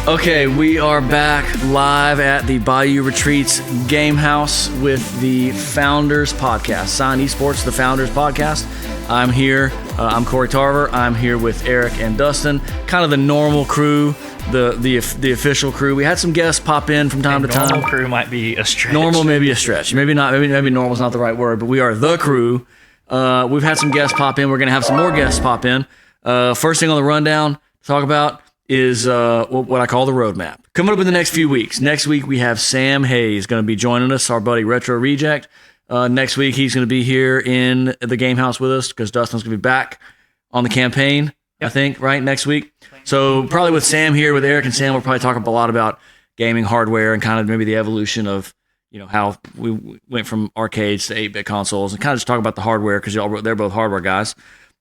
Okay, we are back live at the Bayou Retreats Game House with the Founders Podcast. Sign Esports, the Founders Podcast. I'm here. I'm Corey Tarver. I'm here with Eric and Dustin. Kind of the normal crew, the official crew. We had some guests pop in from time to time. Normal crew might be a stretch. Normal, maybe a stretch. Maybe not. Maybe normal is not the right word. But we are the crew. We've had some guests pop in. We're going to have some more guests pop in. First thing on the rundown to talk about is what I call the roadmap. Coming up in the next few weeks. Next week, we have Sam Hayes going to be joining us, our buddy Retro Reject. Next week, he's going to be here in the game house with us because Dustin's going to be back on the campaign, I think, right, next week. So probably with Sam here, with Eric and Sam, we'll probably talk a lot about gaming hardware and kind of maybe the evolution of, you know, how we went from arcades to 8-bit consoles and kind of just talk about the hardware because they're both hardware guys.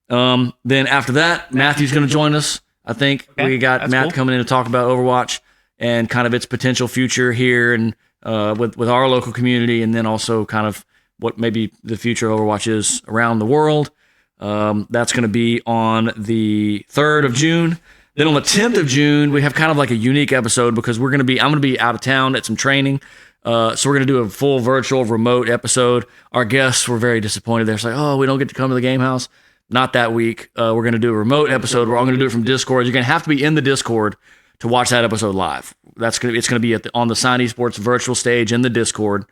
Then after that, Matthew's going to join us. I think we got Matt coming in to talk about Overwatch and kind of its potential future here and with our local community, and then also kind of what maybe the future of Overwatch is around the world. That's going to be on the 3rd of June. Then on the 10th of June, we have kind of like a unique episode because I'm going to be out of town at some training. So we're going to do a full virtual remote episode. Our guests were very disappointed. They're like, oh, we don't get to come to the game house. Not that week. We're going to do a remote episode. We're all going to do it from Discord. You're going to have to be in the Discord to watch that episode live. It's going to be on the Sign Esports virtual stage in the Discord.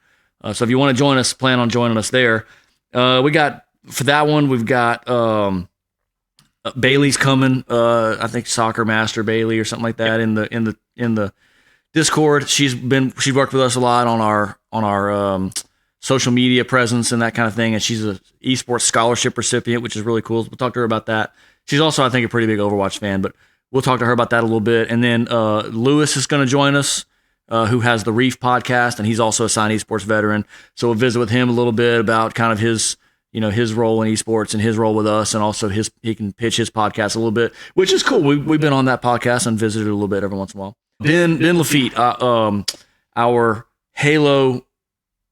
So if you want to join us, plan on joining us there. We got for that one. We've got Bailey's coming. I think Soccer Master Bailey or something like that in the Discord. She's worked with us a lot on our social media presence and that kind of thing. And she's an esports scholarship recipient, which is really cool. We'll talk to her about that. She's also, I think, a pretty big Overwatch fan, but we'll talk to her about that a little bit. And then Lewis is going to join us, who has the Reef podcast, and he's also a Sign Esports veteran. So we'll visit with him a little bit about kind of his role in esports and his role with us, and also he can pitch his podcast a little bit, which is cool. We've been on that podcast and visited a little bit every once in a while. Ben Lafitte, our Halo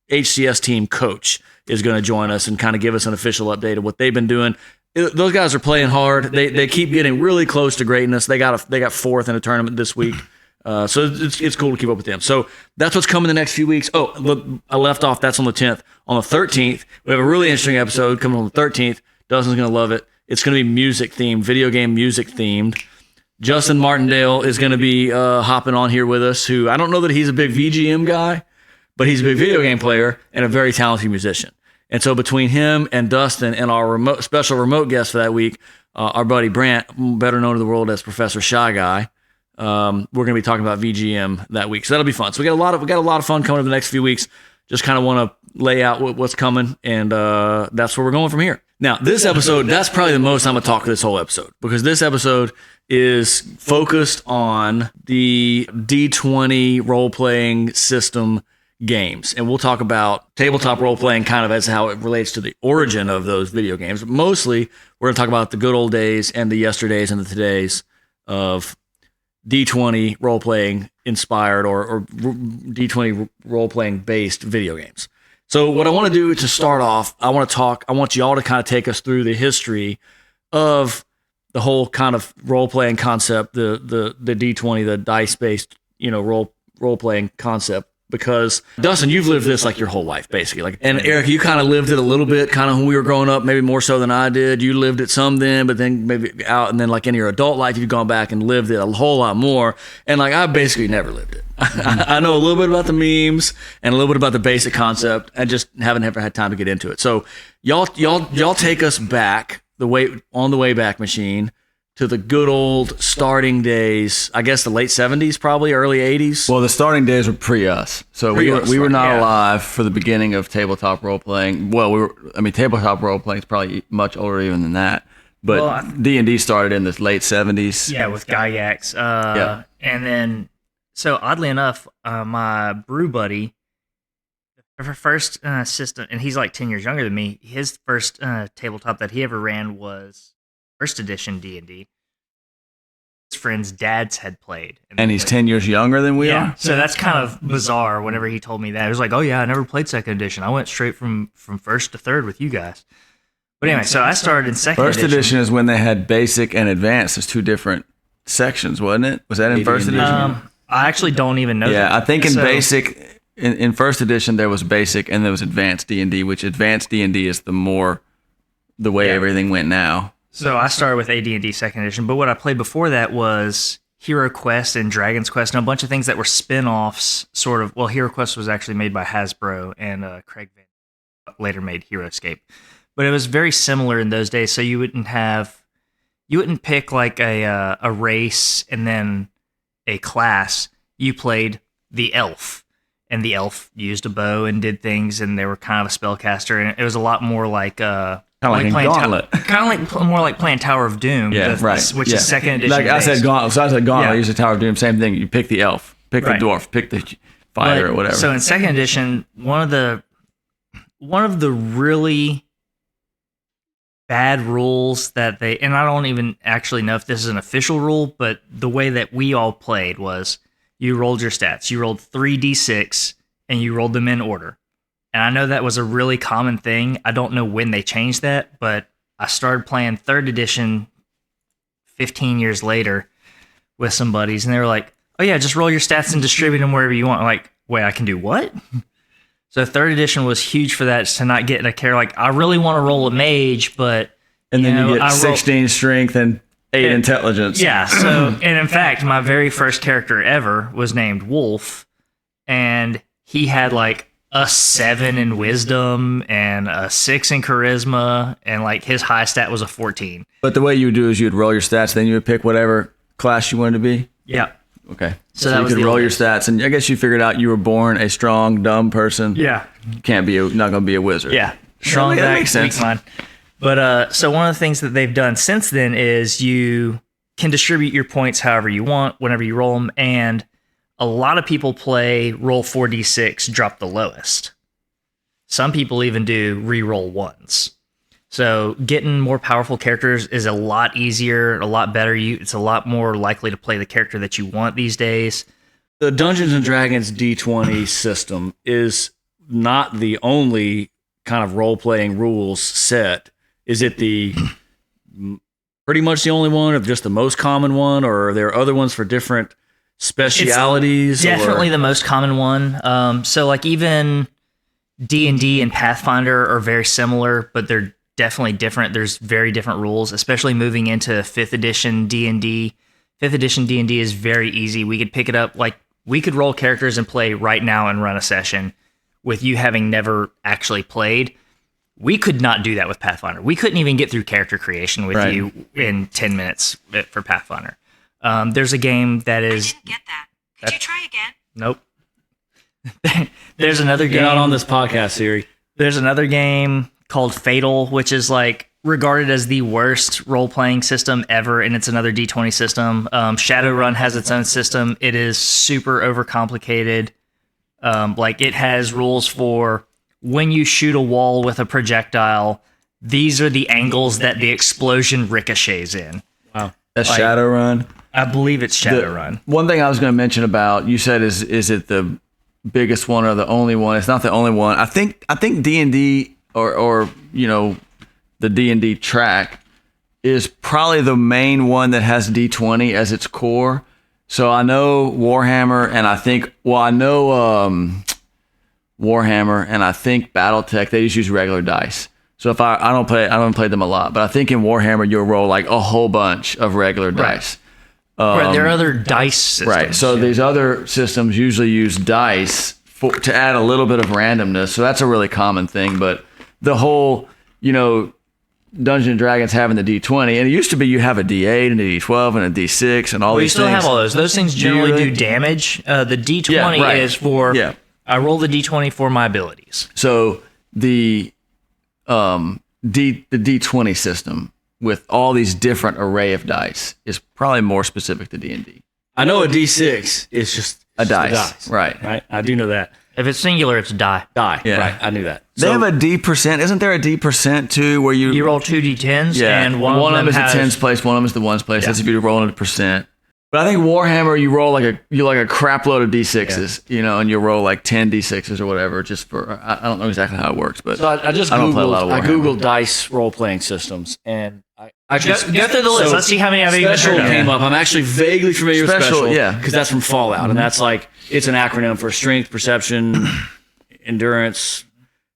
HCS team coach, is going to join us and kind of give us an official update of what they've been doing. Those guys are playing hard. They keep getting really close to greatness. They got 4th in a tournament this week. So it's cool to keep up with them. So that's what's coming the next few weeks. Oh, look, I left off. That's on the 10th. On the 13th, we have a really interesting episode coming on the 13th. Dustin's going to love it. It's going to be music themed, video game music themed. Justin Martindale is going to be hopping on here with us, who I don't know that he's a big VGM guy, but he's a big video game player and a very talented musician. And so between him and Dustin and our special remote guest for that week, our buddy Brant, better known to the world as Professor Shy Guy, we're going to be talking about VGM that week. So that'll be fun. So we got a lot of fun coming up in the next few weeks. Just kind of want to lay out what's coming, and that's where we're going from here. Now, this episode, that's probably the most I'm going to talk this whole episode, because this episode is focused on the D20 role-playing system games. And we'll talk about tabletop role-playing kind of as how it relates to the origin of those video games. But mostly, we're going to talk about the good old days and the yesterdays and the todays of D20 role-playing inspired or D20 role-playing based video games. So what I want to do to start off, I want y'all to kind of take us through the history of the whole kind of role-playing concept, the D20, the dice-based, role-playing concept. Because Dustin, you've lived this like your whole life, basically. And Eric, you kind of lived it a little bit, kind of when we were growing up, maybe more so than I did. You lived it some then, but then maybe out, and then like in your adult life, you've gone back and lived it a whole lot more. And like I basically never lived it. I know a little bit about the memes and a little bit about the basic concept. I just haven't ever had time to get into it. So y'all take us back on the Wayback Machine to the good old starting days, I guess the late 70s, probably early 80s. Well, the starting days were pre-us. So we were not alive for the beginning of tabletop role-playing. Well, tabletop role-playing is probably much older even than that. But D&D started in the late 70s. Yeah, with Gygax. And then, so oddly enough, my brew buddy, her first system, and he's like 10 years younger than me, his first tabletop that he ever ran was first edition D&D. His friends' dads had played. And he's 10 years younger than we are? So that's kind of bizarre whenever he told me that. It was like, oh yeah, I never played second edition. I went straight from first to third with you guys. But anyway, so I started in second edition. First edition is when they had basic and advanced. There's two different sections, wasn't it? Was that in first edition? I actually don't even know. Yeah, that. I think in basic, in first edition there was basic and there was advanced D&D, which advanced D&D is the way everything went now. So I started with AD&D second edition, but what I played before that was Hero Quest and Dragon's Quest and a bunch of things that were spin-offs, sort of. Well, Hero Quest was actually made by Hasbro, and Craig Van later made HeroScape. But it was very similar in those days, so you wouldn't pick like a race and then a class. You played the elf, and the elf used a bow and did things, and they were kind of a spellcaster, and it was a lot more like Kind of like Gauntlet. Kind of like more like playing Tower of Doom, which is second edition. Like I said, Gauntlet. So I said Gauntlet. I used the Tower of Doom. Same thing. You pick the elf, pick the dwarf, pick the fighter or whatever. So in second edition, one of the really bad rules that and I don't even actually know if this is an official rule, but the way that we all played was you rolled your stats. You rolled 3d6 and you rolled them in order. And I know that was a really common thing. I don't know when they changed that, but I started playing third edition 15 years later with some buddies, and they were like, oh yeah, just roll your stats and distribute them wherever you want. I'm like, wait, I can do what? So third edition was huge for that, to not get a care. Like, I really want to roll a mage, but... And then you get 16 strength and 8 intelligence. Yeah, so... And in fact, my very first character ever was named Wolf, and he had like a 7 in wisdom and a 6 in charisma, and like his high stat was a 14. But the way you would do is you'd roll your stats, then you would pick whatever class you wanted to be? Yeah. Okay. So you could roll your stats, and I guess you figured out you were born a strong, dumb person. Yeah. Not going to be a wizard. Yeah. Strong, that makes sense. Weak mind. But so one of the things that they've done since then is you can distribute your points however you want, whenever you roll them, and a lot of people play roll 4d6, drop the lowest. Some people even do re-roll ones. So getting more powerful characters is a lot easier, a lot better. It's a lot more likely to play the character that you want these days. The Dungeons and Dragons D20 system is not the only kind of role-playing rules set. Is it the pretty much the only one, or just the most common one, or are there other ones for different specialities? It's definitely the most common one. So like even D&D and Pathfinder are very similar, but they're definitely different. There's very different rules, especially moving into 5th edition D&D. 5th edition D&D is very easy. We could pick it up, like we could roll characters and play right now and run a session with you having never actually played. We could not do that with Pathfinder. We couldn't even get through character creation with you in 10 minutes for Pathfinder. There's a game that is... I didn't get that. Could you try again? Nope. There's another game... You're not on this podcast, Siri. There's another game called Fatal, which is like regarded as the worst role-playing system ever, and it's another D20 system. Shadowrun has its own system. It is super overcomplicated. Like it has rules for when you shoot a wall with a projectile, these are the angles that the explosion ricochets in. Wow. That's like, Shadowrun? I believe it's Shadowrun. One thing I was going to mention about, you said, is it the biggest one or the only one? It's not the only one. I think D&D or you know, the D&D track is probably the main one that has D20 as its core. So I know Warhammer, and I think Warhammer and I think BattleTech, they just use regular dice. So if I don't play them a lot, but I think in Warhammer you'll roll like a whole bunch of regular dice. Right, there are other dice systems. Right, so these other systems usually use dice to add a little bit of randomness. So that's a really common thing. But the whole, you know, Dungeons & Dragons having the D20, and it used to be you have a D8 and a D12 and a D6 and all these things. We still have all those. Those things generally do damage. The D20 is for, I roll the D20 for my abilities. So the D20 system with all these different array of dice is probably more specific to D&D. I know a D6 is just a dice. Right. I do know that. If it's singular, it's die. Yeah. Right. I knew that. They have a D%. Isn't there a D% too, where you roll 2 D10s? And one of them is the tens place, one of them is the ones place. Yeah. That's if you're rolling a percent. But I think Warhammer, you roll like a crap load of D6s, you know, and you roll like 10 D6s or whatever. Just for I don't know exactly how it works, but so I just don't play a lot of Googled. I Warhammer. googled dice role playing systems, and Go through the list. Let's see how many I've even Special heard of. came up. I'm actually vaguely familiar with Special. Yeah. Because that's from Fallout. And that's like, it's an acronym for strength, perception, endurance,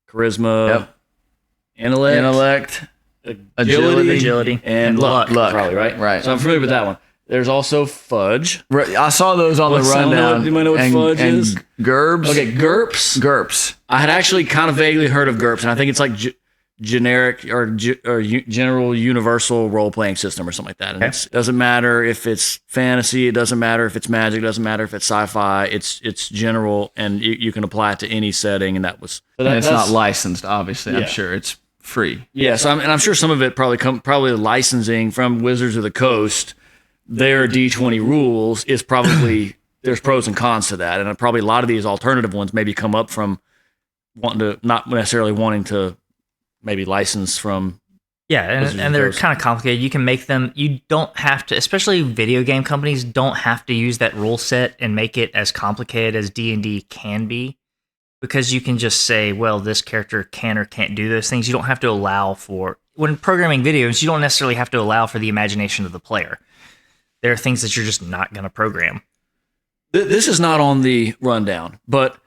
charisma, intellect, agility, and luck. Probably, right? Right. So I'm familiar with that one. There's also Fudge. I saw those on the rundown. You might know what Fudge is? GURPS. Okay, GURPS. GURPS. I had actually kind of vaguely heard of GURPS, and I think it's like generic or general universal role-playing system or something like that. And it doesn't matter if it's fantasy, it doesn't matter if it's magic, it doesn't matter if it's sci-fi. It's general, and you can apply it to any setting. And it's not licensed, obviously. Yeah. I'm sure it's free. Yeah, so I'm sure some of it probably licensing from Wizards of the Coast. Their D20 rules is probably there's pros and cons to that, and probably a lot of these alternative ones maybe come up from not necessarily wanting to maybe license from. Yeah, and they're kind of complicated. You can make them. You don't have to, especially video game companies don't have to use that rule set and make it as complicated as D&D can be, because you can just say, well, this character can or can't do those things. You don't have to allow for, when programming videos, you don't necessarily have to allow for the imagination of the player. There are things that you're just not going to program. This is not on the rundown, but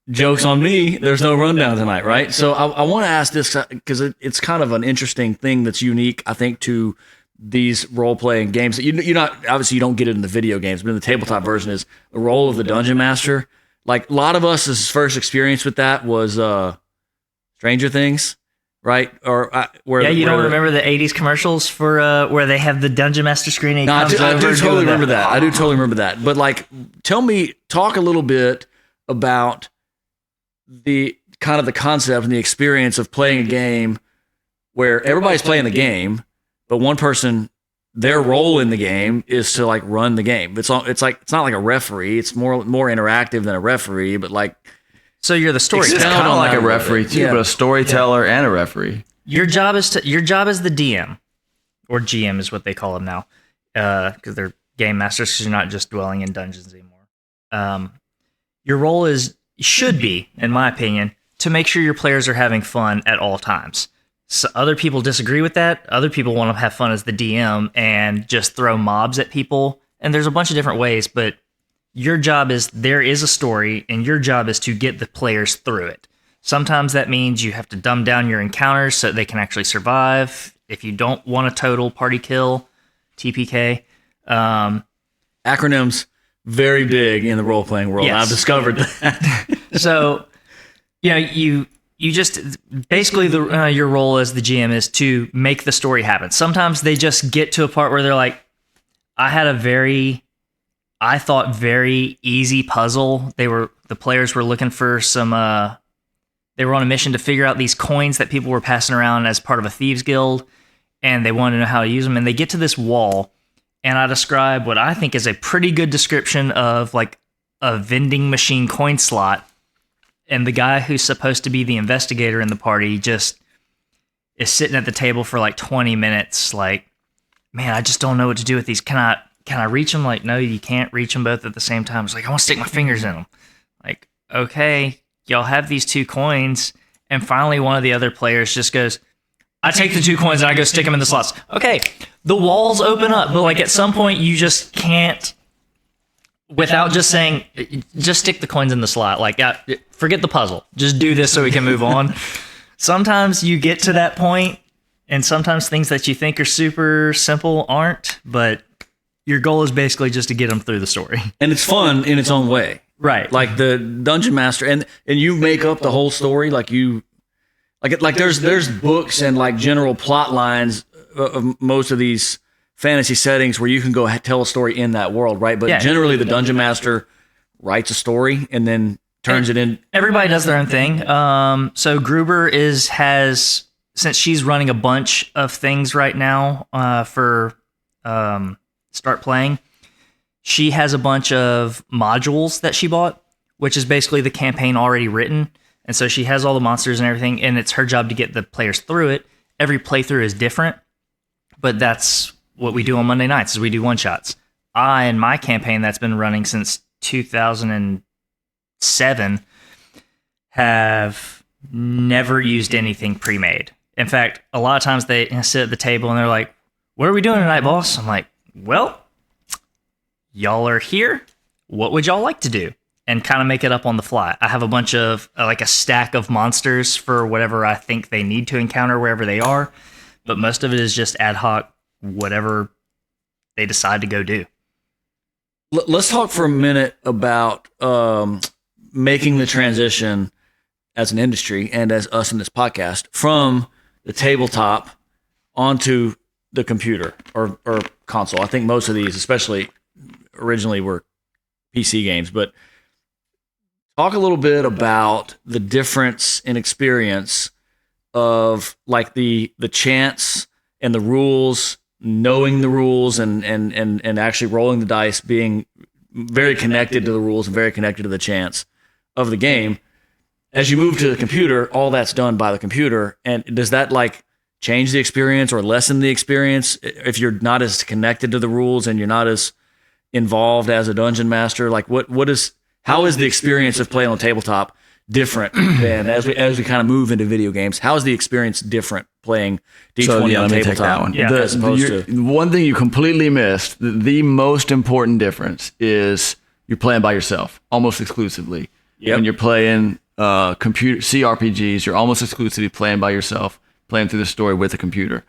joke's on me, there's no rundown tonight, right? So I want to ask this because it's kind of an interesting thing that's unique, I think, to these role-playing games. You're not, obviously you don't get it in the video games, but in the tabletop version is the role of the Dungeon Master. Like, a lot of us' first experience with that was Stranger Things. Right? Or you don't remember the 80s commercials for where they have the Dungeon Master screen and I do totally remember that. I do totally remember that. But like, talk a little bit about the kind of the concept and the experience of playing a game where everybody's playing the game, but one person, their role in the game is to like run the game. It's not like a referee. It's more interactive than a referee, but like. So you're the storyteller. It's kind of like a referee too, but a storyteller and a referee. Your job is the DM, or GM is what they call them now, because they're game masters. Because you're not just dwelling in dungeons anymore. Your role should be, in my opinion, to make sure your players are having fun at all times. So other people disagree with that. Other people want to have fun as the DM and just throw mobs at people. And there's a bunch of different ways, but your job is, there is a story, and your job is to get the players through it. Sometimes that means you have to dumb down your encounters so they can actually survive. If you don't want a total party kill, TPK. Acronyms, very big in the role-playing world. Yes. I've discovered that. So, you just, basically your role as the GM is to make the story happen. Sometimes they just get to a part where they're like, I thought very easy puzzle. The players were looking for some. They were on a mission to figure out these coins that people were passing around as part of a thieves guild, and they wanted to know how to use them. And they get to this wall, and I describe what I think is a pretty good description of like a vending machine coin slot. And the guy who's supposed to be the investigator in the party just is sitting at the table for like 20 minutes. Like, man, I just don't know what to do with these. Can I reach them? Like, no, you can't reach them both at the same time. It's like, I want to stick my fingers in them. Like, okay, y'all have these 2 coins. And finally, one of the other players just goes, I take the 2 coins and I go stick them in the slots. Okay, the walls open up, but like at some point you just can't, without just saying, just stick the coins in the slot. Like, forget the puzzle. Just do this so we can move on. Sometimes you get to that point, and sometimes things that you think are super simple aren't, but your goal is basically just to get them through the story. And it's fun in its own way. Right. Like the Dungeon Master, and you make up the whole story. Like there's books and like general plot lines of most of these fantasy settings where you can go tell a story in that world, right? But generally the Dungeon Master writes a story and then turns it in. Everybody does their own thing. So Gruber has, since she's running a bunch of things right now for Start Playing, she has a bunch of modules that she bought, which is basically the campaign already written. And so she has all the monsters and everything, and it's her job to get the players through it. Every playthrough is different, but that's what we do on Monday nights, is we do one-shots. In my campaign that's been running since 2007, have never used anything pre-made. In fact, a lot of times they sit at the table and they're like, what are we doing tonight, boss? I'm like, well, y'all are here. What would y'all like to do? And kind of make it up on the fly. I have a bunch of, like a stack of monsters for whatever I think they need to encounter wherever they are. But most of it is just ad hoc, whatever they decide to go do. Let's talk for a minute about making the transition as an industry and as us in this podcast from the tabletop onto the computer or console. I think most of these, especially originally, were PC games, but talk a little bit about the difference in experience of like the chance and the rules, knowing the rules and actually rolling the dice, being very connected to the rules and very connected to the chance of the game. As you move to the computer, all that's done by the computer. And does that like change the experience or lessen the experience if you're not as connected to the rules and you're not as involved as a dungeon master? Like how is the experience of playing on tabletop different than as we kind of move into video games? How is the experience different playing D20 on tabletop? Take that one. Yeah, as opposed to one thing you completely missed. The most important difference is you're playing by yourself almost exclusively. Yep. When you're playing computer CRPGs, you're almost exclusively playing by yourself, playing through the story with a computer,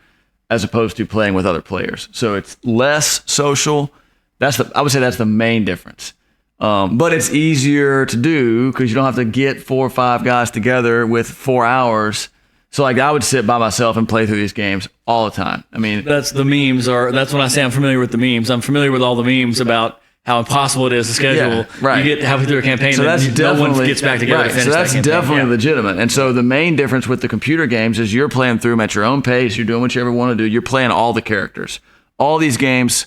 as opposed to playing with other players. So it's less social. I would say that's the main difference. But it's easier to do because you don't have to get 4 or 5 guys together with 4 hours. So like I would sit by myself and play through these games all the time. I mean, that's when I say I'm familiar with the memes. I'm familiar with all the memes about how impossible it is to schedule. Yeah, right. You get halfway through a campaign, so and no one gets back together to finish so that's that campaign. definitely legitimate. And so the main difference with the computer games is you're playing through them at your own pace. You're doing what you ever want to do. You're playing all the characters. All these games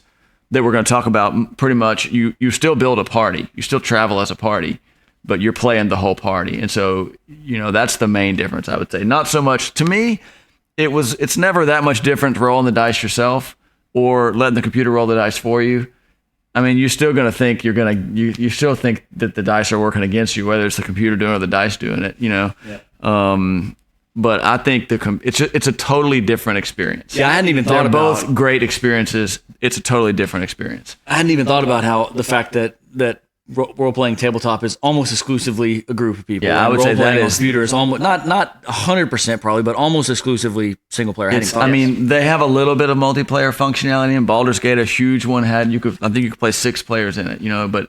that we're going to talk about, pretty much, you still build a party. You still travel as a party, but you're playing the whole party. And so, that's the main difference, I would say. Not so much, to me, it's never that much different rolling the dice yourself or letting the computer roll the dice for you. I mean, you're still going to think you still think that the dice are working against you, whether it's the computer doing it or the dice doing it, Yeah. But I think it's a totally different experience. Yeah, I hadn't even thought about both great experiences. It's a totally different experience. I hadn't even thought about how the fact that role-playing tabletop is almost exclusively a group of people. Yeah, I would say that is computer is almost not 100% probably, but almost exclusively single player. They have a little bit of multiplayer functionality in Baldur's Gate. A huge one I think you could play 6 players in it. But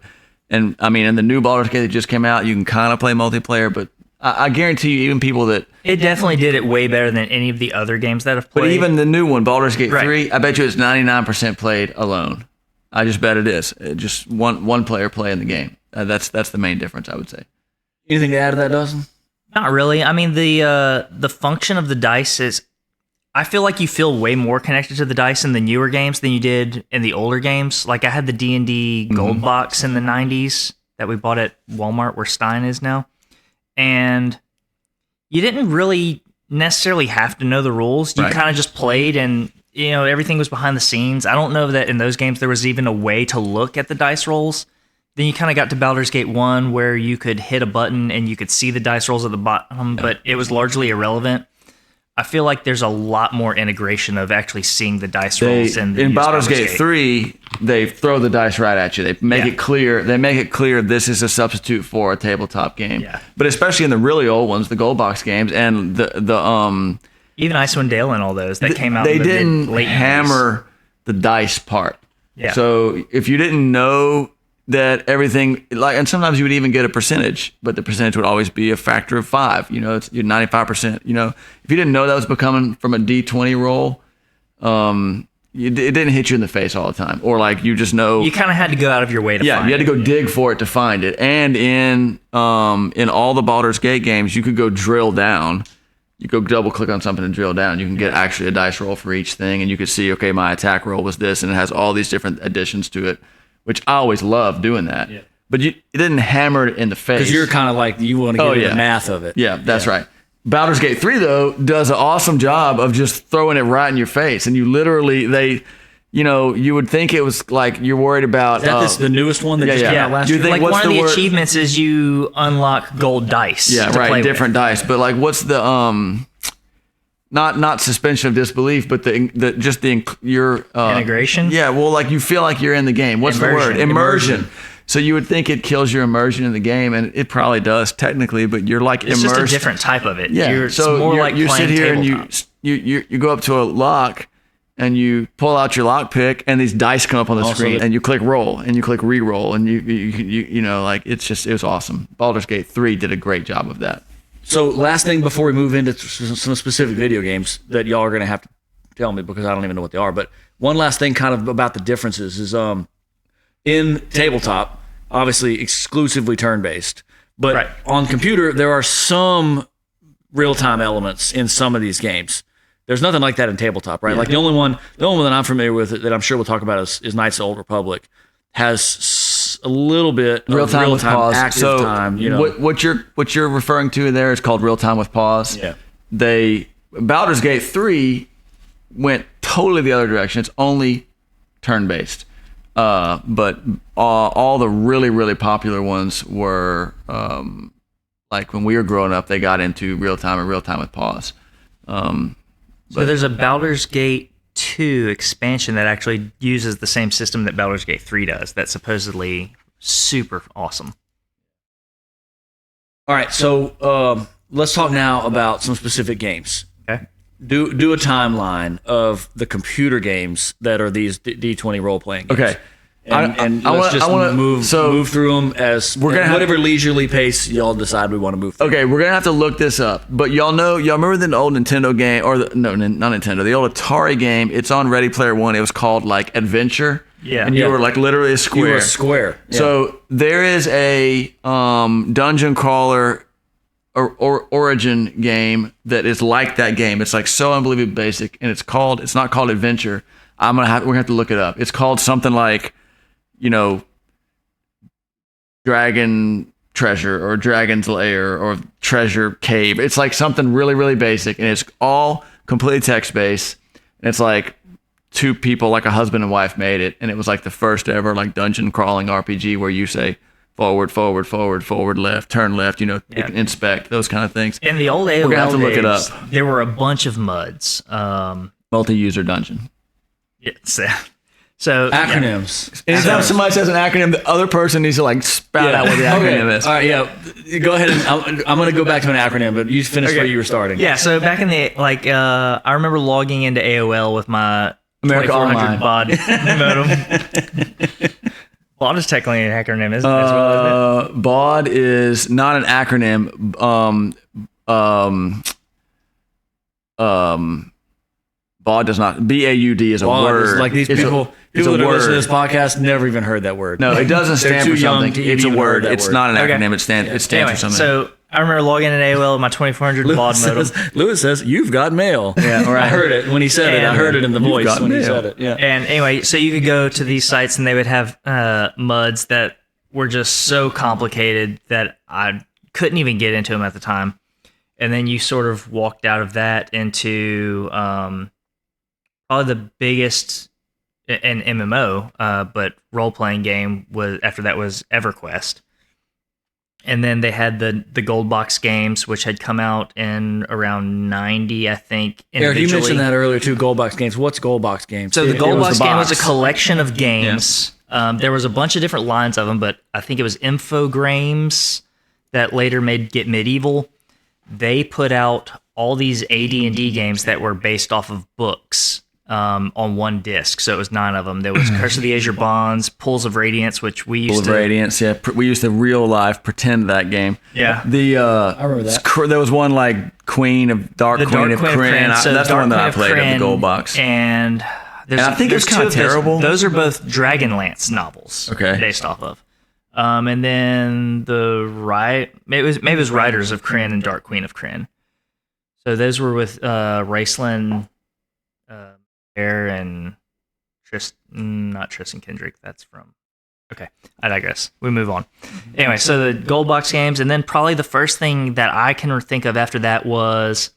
in the new Baldur's Gate that just came out, you can kind of play multiplayer, but I guarantee you, even people that... It definitely did it way better than any of the other games that I've played. But even the new one, Baldur's Gate 3, I bet you it's 99% played alone. I just bet it is. Just one player playing the game. That's the main difference, I would say. Anything to add to that, Dawson? Not really. I mean, the function of the dice is... I feel like you feel way more connected to the dice in the newer games than you did in the older games. Like, I had the D&D gold box in the 90s that we bought at Walmart, where Stein is now. And you didn't really necessarily have to know the rules. You kind of just played, and everything was behind the scenes. I don't know that in those games there was even a way to look at the dice rolls. Then you kind of got to Baldur's Gate 1 where you could hit a button and you could see the dice rolls at the bottom, but it was largely irrelevant. I feel like there's a lot more integration of actually seeing the dice rolls in Baldur's Gate 3. They throw the dice right at you. They make it clear. They make it clear this is a substitute for a tabletop game. Yeah. But especially in the really old ones, the gold box games, and the even Icewind Dale and all those that came out. They in the didn't late hammer the dice part. Yeah. So if you didn't know that everything, and sometimes you would even get a percentage, but the percentage would always be a factor of 5. It's 95%. If you didn't know that was coming from a D20 roll, it didn't hit you in the face all the time, or you just know. You kind of had to go out of your way to find it. Yeah, you had to go dig for it to find it. And in all the Baldur's Gate games, you could go drill down. You go double click on something and drill down. You can get actually a dice roll for each thing, and you could see, okay, my attack roll was this, and it has all these different additions to it, which I always love doing that. Yeah. But it didn't hammer it in the face. Because you're kind of you want to get into the math of it. Yeah, that's right. Baldur's Gate 3, though, does an awesome job of just throwing it right in your face. And you literally, you would think it was you're worried about... Is that the newest one that just came out last year? One of the achievements is you unlock gold dice. Yeah, right, different dice. But what's the... not suspension of disbelief, but your integration. Yeah, well, like you feel like you're in the game. What's the word? Immersion. So you would think it kills your immersion in the game, and it probably does technically, but you're like it's immersed. Just a different type of it. Yeah. It's more like you playing sit here tabletop. and you go up to a lock and you pull out your lock pick and these dice come up on the screen and you click roll and you click re-roll and you know, like it was awesome. Baldur's Gate 3 did a great job of that. So last thing before we move into some specific video games that y'all are going to have to tell me because I don't even know what they are. But one last thing kind of about the differences is in tabletop, obviously exclusively turn-based. But on computer, there are some real-time elements in some of these games. There's nothing like that in tabletop, right? Yeah. Like the only one that I'm familiar with that I'm sure we'll talk about is Knights of the Old Republic. Has a little bit of real-time with pause. Active time. You know. What you're referring to there is called real-time with pause. Yeah. Baldur's Gate 3 went totally the other direction. It's only turn-based. But all the really, really popular ones were like when we were growing up, they got into real-time and real-time with pause. So there's a Baldur's Gate 2 expansion that actually uses the same system that Baldur's Gate 3 does. That's supposedly super awesome. All right, so let's talk now about some specific games. Okay. Do a timeline of the computer games that are these D20 role-playing games. Okay. And let's just move through them as we're gonna whatever leisurely pace y'all decide we want to move through. Okay, we're gonna have to look this up. But y'all remember the old Nintendo game, not Nintendo, the old Atari game? It's on Ready Player One. It was called like Adventure. Yeah. And you were like literally a square. You were a square. Yeah. So there is a dungeon crawler or origin game that is like that game. It's like so unbelievably basic, and it's not called Adventure. We're gonna have to look it up. It's called something like, you know, Dragon Treasure or Dragon's Lair or Treasure Cave. It's like something really, really basic, and it's all completely text-based. And it's like two people, like a husband and wife, made it, and it was like the first ever like dungeon crawling RPG where you say forward, forward, forward, forward, left, turn left, you know, inspect, those kind of things. In the old AOL we're gonna have to look it up. There were a bunch of MUDs. Multi-user dungeon. Yes. So acronyms. Anytime somebody says an acronym, the other person needs to like spout out what the acronym is. All right, go ahead. I'm going to go back to an acronym, but you finish where you were starting. Yeah. So back in the I remember logging into AOL with my America 2400 baud modem. Baud is technically an acronym, isn't it? Baud is not an acronym. Baud does not. BAUD is a word. Like these people that are listening to this podcast never even heard that word. No, it doesn't stand for something. It's a word. It's not an acronym. It stands for something. So I remember logging in AOL with my 2400 baud modem. Lewis says, "You've got mail." Yeah, right. I heard it when he said it. I heard it in the voice when he said it. Yeah. And anyway, so you could go to these sites and they would have MUDs that were just so complicated that I couldn't even get into them at the time. And then you sort of walked out of that into probably the biggest an MMO, but role-playing game was EverQuest. And then they had the Gold Box games, which had come out in around 90, I think. Eric, you mentioned that earlier too, Gold Box games. What's Gold Box games? So the Gold Box game was a collection of games. Yeah. There was a bunch of different lines of them, but I think it was Infogrames that later made Get Medieval. They put out all these AD&D games that were based off of books. On one disc, so it was 9 of them. There was Curse of the Azure Bonds, Pools of Radiance, which we used to... Radiance, yeah. We used to real life pretend that game. Yeah. I remember that. There was one like Dark Queen of Krynn. So that's the one that I played at the Gold Box. And I think it's kind of terrible. Those are both Dragonlance novels. Okay. Based off of. And then maybe it was Riders of Krynn and Dark Queen of Krynn. So those were with Raceland... and not Tristan Kendrick. That's from... Okay, I digress. We move on. Anyway, so the Gold Box games, and then probably the first thing that I can think of after that was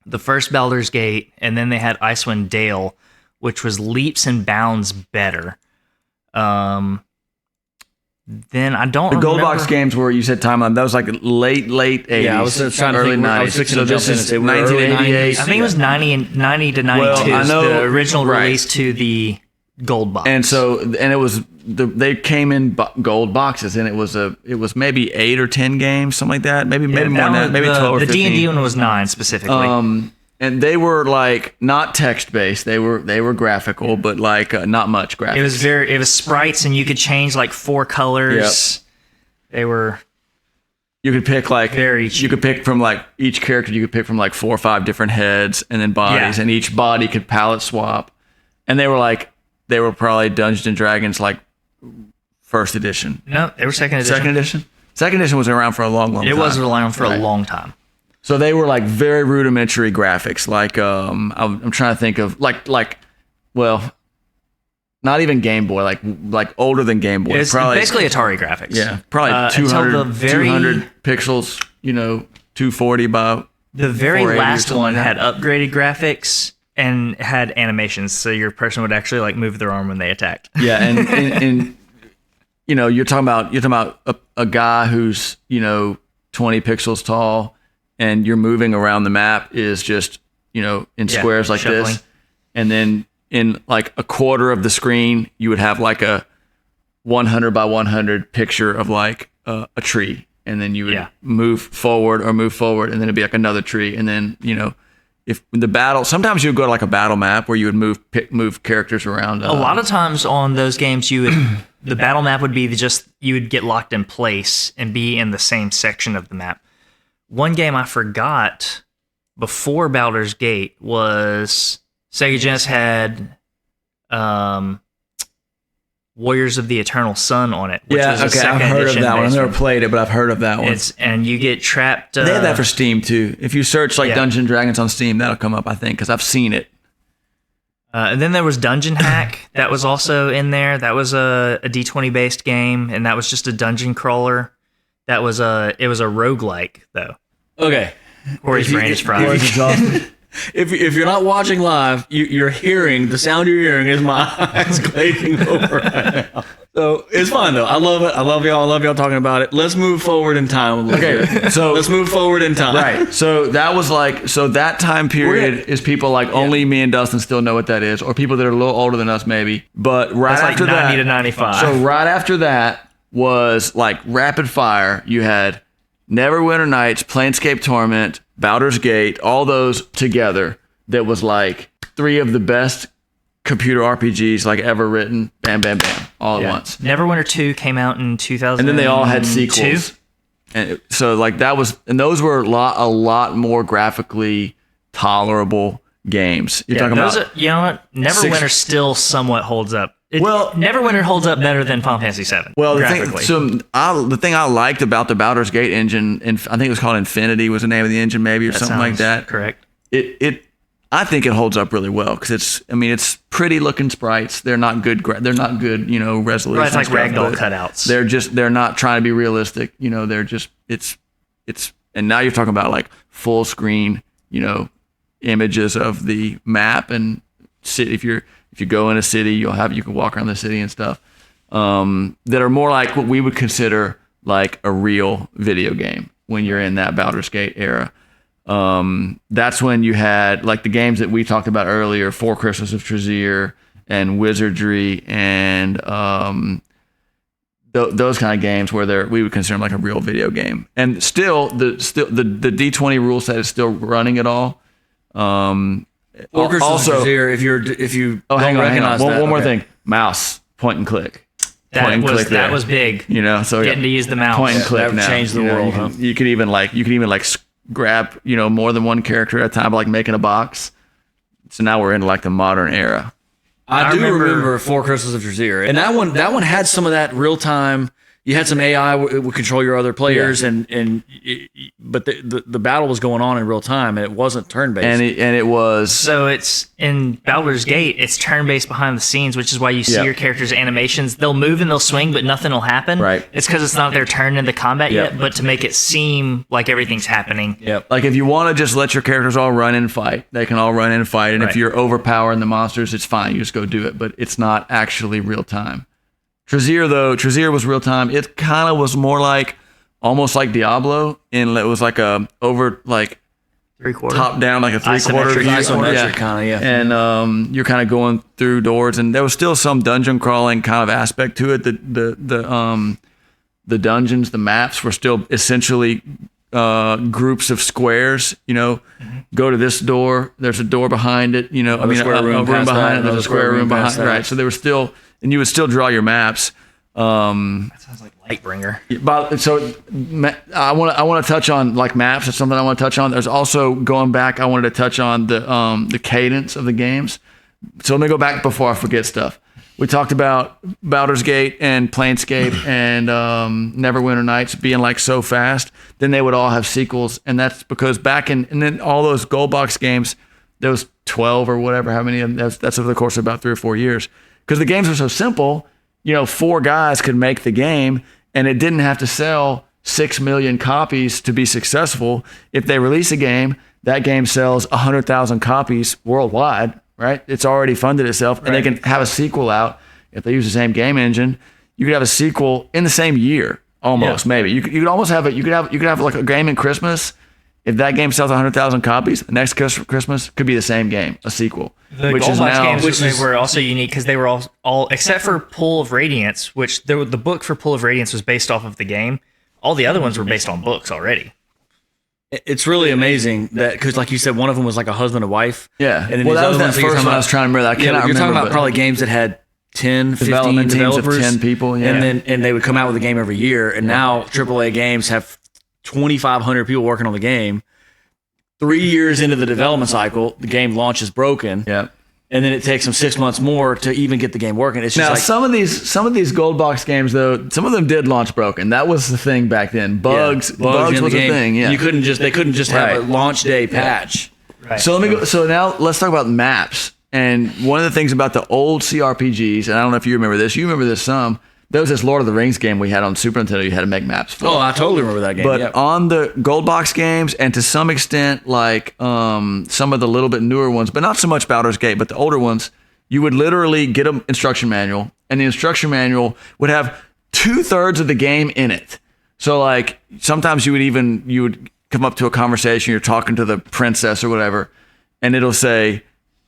the first Baldur's Gate, and then they had Icewind Dale, which was leaps and bounds better. then I don't. The gold remember. box games were, you said timeline. That was like late 80s. Yeah, I was trying to early think. 90s. I was fixing to this jump in is and say we're early 1988. I think it was 90 to 92. Well, I know- the original right. release to the gold box. And it was they came in gold boxes, and it was maybe 8 or 10 games, something like that. Maybe more than that. Maybe 12 or 15. The D&D one was 9 specifically. And they were like not text based. They were graphical, but like not much graphics. It was sprites, and you could change like 4 colors. They were. You could pick like Very you could pick from like each character. You could pick from like 4 or 5 different heads and then bodies, and each body could palette swap. And they were probably Dungeons and Dragons like first edition. No, they were second edition. Second edition. Second edition was around for a long time. It was around for a long time. So they were like very rudimentary graphics. Like I'm trying to think of well, not even Game Boy, like older than Game Boy. It's probably basically Atari graphics. Yeah, probably 200 pixels. 240 by the very 480 or last something one like had that. upgraded graphics and had animations, so your person would actually like move their arm when they attacked. Yeah, and you're talking about a guy who's 20 pixels tall, and you're moving around the map is just in squares like shuffling. this, and then in like a quarter of the screen you would have like a 100 by 100 picture of like a tree, and then you would move forward, and then it'd be like another tree, and then if the battle, sometimes you would go to like a battle map where you would move characters around. A lot of times on those games, you would the battle map would be you would get locked in place and be in the same section of the map. One game I forgot before Baldur's Gate was Sega Genesis had Warriors of the Eternal Sun on it. Which was a second I've heard of edition that one. I've based never played it, but I've heard of that one. and you get trapped. They have that for Steam too. If you search like Dungeons and Dragons on Steam, that'll come up, I think, because I've seen it. And then there was Dungeon Hack that was also in there. That was a D20 based game, and that was just a dungeon crawler. It was a roguelike though. Okay. Corey's brain is fried. If you're not watching live, you're hearing the sound you're hearing is my eyes glazing over right now. So it's fine though. I love it. I love y'all talking about it. Let's move forward in time a little bit. So let's move forward in time. Right. So that was that time period is people like only me and Dustin still know what that is, or people that are a little older than us maybe. But right That's after like 90 that, to 95. So right after that was like rapid fire. You had Neverwinter Nights, Planescape Torment, Baldur's Gate, all those together. That was like 3 of the best computer RPGs like ever written. Bam, bam, bam, all at once. Neverwinter 2 came out in 2000. And then they all had sequels. And so like that was, and those were a lot more graphically tolerable games. You're talking about. You know what? Neverwinter still somewhat holds up. Neverwinter holds up better than Final Fantasy VII. Well, graphically. the thing I liked about the Baldur's Gate engine, and I think it was called Infinity, was the name of the engine, maybe, or something like that. Correct. I think it holds up really well because it's pretty looking sprites. They're not good. They're not good. Resolution. Right, it's like ragdoll cutouts. They're not trying to be realistic. They're just it's. And now you're talking about like full screen. Images of the map and city. If you go in a city, you can walk around the city and stuff. That are more like what we would consider like a real video game when you're in that Baldur's Gate era. That's when you had like the games that we talked about earlier, Four Crystals of Trazier and Wizardry and those kind of games where we would consider them like a real video game. And still the D20 rule set is still running at all. Four Crystals of Trazier, if you hang on. recognize One more thing. Mouse, point and click. That was big. So getting to use the mouse. Point and click that now. changed the world. You could even grab more than one character at a time, like making a box. So now we're in like the modern era. I do remember Four Crystals of Trazier, and that one had some of that real time. You had some AI would control your other players, but the battle was going on in real time, and it wasn't turn based. And it was so it's in Baldur's Gate. It's turn based behind the scenes, which is why you see your characters' animations. They'll move and they'll swing, but nothing will happen. Right. It's because it's not their turn in the combat yet, but to make it seem like everything's happening. Yep. Like if you want to just let your characters all run and fight, they can all run and fight. And if you're overpowering the monsters, it's fine. You just go do it. But it's not actually real time. Trezier was real time. It kind of was more like almost like Diablo, and it was like a over like 3/4 top down, like a 3/4 view. Isometric kind of, yeah. And you're kind of going through doors, and there was still some dungeon crawling kind of aspect to it. The dungeons, the maps were still essentially groups of squares. Go to this door. There's a door behind it. A room behind it. There's a square room behind it. Right. So there was still, and you would still draw your maps. That sounds like Lightbringer. So I want to touch on like maps. It's something I want to touch on. There's also going back. I wanted to touch on the cadence of the games. So let me go back before I forget stuff. We talked about Baldur's Gate and Planescape and Neverwinter Nights being like so fast. Then they would all have sequels, and that's because and then all those gold box games, those 12 or whatever, how many of them? That's over the course of about 3 or 4 years, because the games were so simple. 4 guys could make the game, and it didn't have to sell 6 million copies to be successful. If they release a game, that game sells 100,000 copies worldwide, right? It's already funded itself, and they can have a sequel out. If they use the same game engine, you could have a sequel in the same year, almost, maybe. You could almost have it. You could have like a game in Christmas. If that game sells 100,000 copies, the next Christmas could be the same game, a sequel. The Gold Box games were also unique because they were all except for Pool of Radiance, which the book for Pool of Radiance was based off of the game. All the other ones were based on books already. It's really amazing that, because like you said, one of them was like a husband and wife. Yeah. And then that was that first one I was trying to remember. You're talking about probably games that had 10, 15 developers. Teams of 10 people. Yeah. And they would come out with a game every year. And now AAA games have 2,500 people working on the game. 3 years into the development cycle, the game launches broken. Yeah. And then it takes them 6 months more to even get the game working. It's just now, like some of these gold box games, though, some of them did launch broken. That was the thing back then. Bugs was the thing. Yeah. They couldn't just have a launch day patch. Right. So let me go. So now let's talk about maps. And one of the things about the old CRPGs, and I don't know if you remember this. You remember this some. There was this Lord of the Rings game we had on Super Nintendo. You had to make maps for. Oh, I totally remember that game. But on the gold box games, and to some extent, like some of the little bit newer ones, but not so much Baldur's Gate, but the older ones, you would literally get an instruction manual, and the instruction manual would have 2/3 of the game in it. So like sometimes you would come up to a conversation, you're talking to the princess or whatever, and it'll say,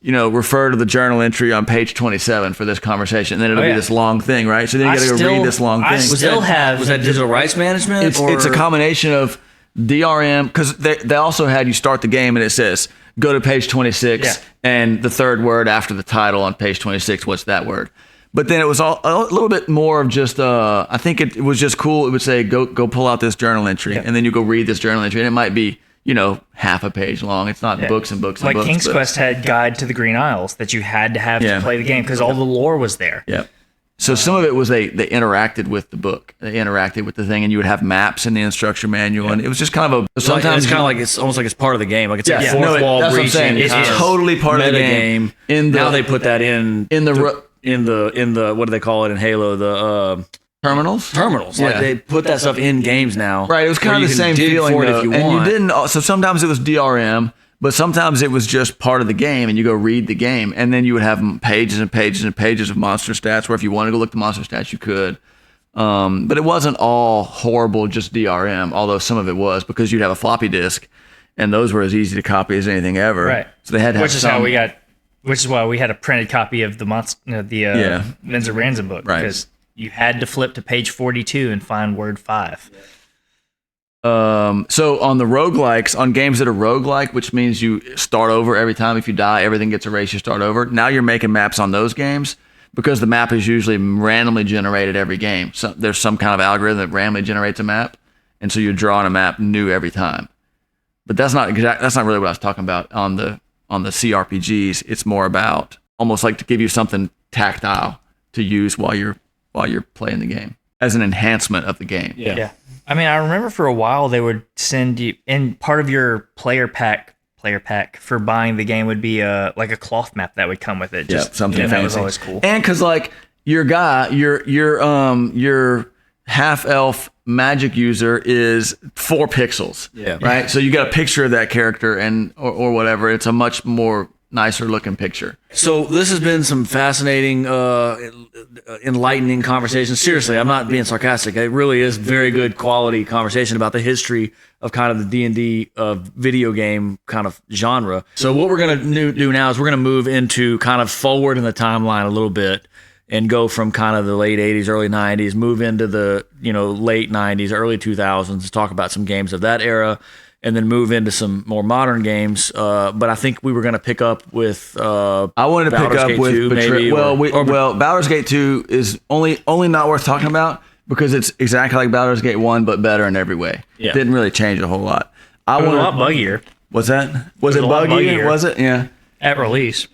refer to the journal entry on page 27 for this conversation. And then it'll be this long thing, right? So then you got to go read this long thing. Was that digital rights management? It's a combination of DRM, because they also had you start the game and it says, go to page 26 and the third word after the title on page 26, what's that word? But then it was a little bit more of just, I think it was just cool. It would say, go pull out this journal entry, and then you go read this journal entry. And it might be, half a page long. It's not books and books and like books. King's Quest had Guide to the Green Isles that you had to have to play the game because all the lore was there. Yeah. So some of it was they interacted with the book. They interacted with the thing, and you would have maps in the instruction manual, and it was just kind of sometimes it's kind of like it's almost like it's part of the game. Like it's like fourth wall that's breaching. What I'm saying. It's totally part of the game. Now they put that in the what do they call it in Halo? The terminals. Like they put that stuff in games now. Right. It was kind of the same feeling for it if you want. And you didn't. So sometimes it was DRM, but sometimes it was just part of the game, and you go read the game, and then you would have pages and pages and pages of monster stats. Where if you wanted to go look at the monster stats, you could. But it wasn't all horrible, just DRM. Although some of it was, because you'd have a floppy disk, and those were as easy to copy as anything ever. Right. So they had to have which is why we had a printed copy of the Menzer Ransom book. Right. Because you had to flip to page 42 and find word 5. So on the roguelikes, on games that are roguelike, which means you start over every time. If you die, everything gets erased, you start over. Now you're making maps on those games because the map is usually randomly generated every game. So there's some kind of algorithm that randomly generates a map, and so you're drawing a map new every time. But that's not really what I was talking about on the CRPGs. It's more about almost like to give you something tactile to use while you're playing the game as an enhancement of the game. Yeah. I mean, I remember for a while they would send you, in part of your player pack for buying the game would be like a cloth map that would come with it. Just something fancy. That was always cool. And because like your guy, your half elf magic user is 4 pixels. Yeah. Right. So you got a picture of that character or whatever. It's a much more nicer looking picture. So this has been some fascinating, enlightening conversation. Seriously, I'm not being sarcastic. It really is very good quality conversation about the history of kind of the D&D video game kind of genre. So what we're going to do now is we're going to move into kind of forward in the timeline a little bit and go from kind of the late 80s, early 90s, move into the, late 90s, early 2000s, talk about some games of that era, and then move into some more modern games. But I think we were going to pick up with I wanted to pick up Gate with 2, maybe, Baldur's Gate 2 is only not worth talking about because it's exactly like Baldur's Gate 1 but better in every way. Yeah. It didn't really change a whole lot. It was a lot buggier. What's that? Was it a lot buggy? buggier. Was it? Yeah. At release.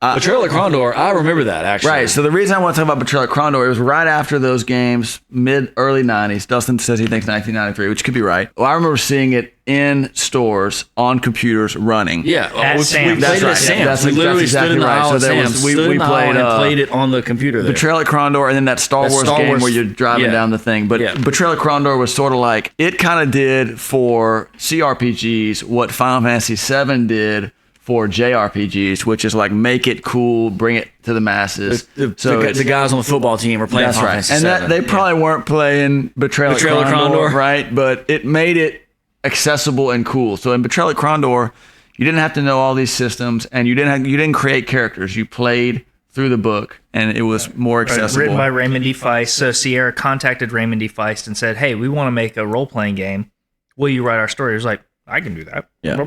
Betrayal at Krondor. I remember that, actually. Right. So the reason I want to talk about Betrayal at Krondor, it was right after those games, early 90s. Dustin says he thinks 1993, which could be right. Well, I remember seeing it in stores on computers running. Yeah. At Sam's. We played it at Sam's. We literally stood in the aisle at Sam's. We played it on the computer there. Betrayal at Krondor, and then that Star Wars game where you're driving down the thing. But Betrayal at Krondor was sort of like, it kind of did for CRPGs what Final Fantasy VII did for JRPGs, which is like make it cool, bring it to the masses. The guys on the football team are playing Final Fantasy VII. And they probably weren't playing Betrayal at Krondor, right? But it made it accessible and cool. So in Betrayal at Krondor, you didn't have to know all these systems, and you didn't create characters. You played through the book, and it was more accessible. Written by Raymond D. Feist. So Sierra contacted Raymond D. Feist and said, "Hey, we want to make a role-playing game. Will you write our story?" He was like, "I can do that." Yeah.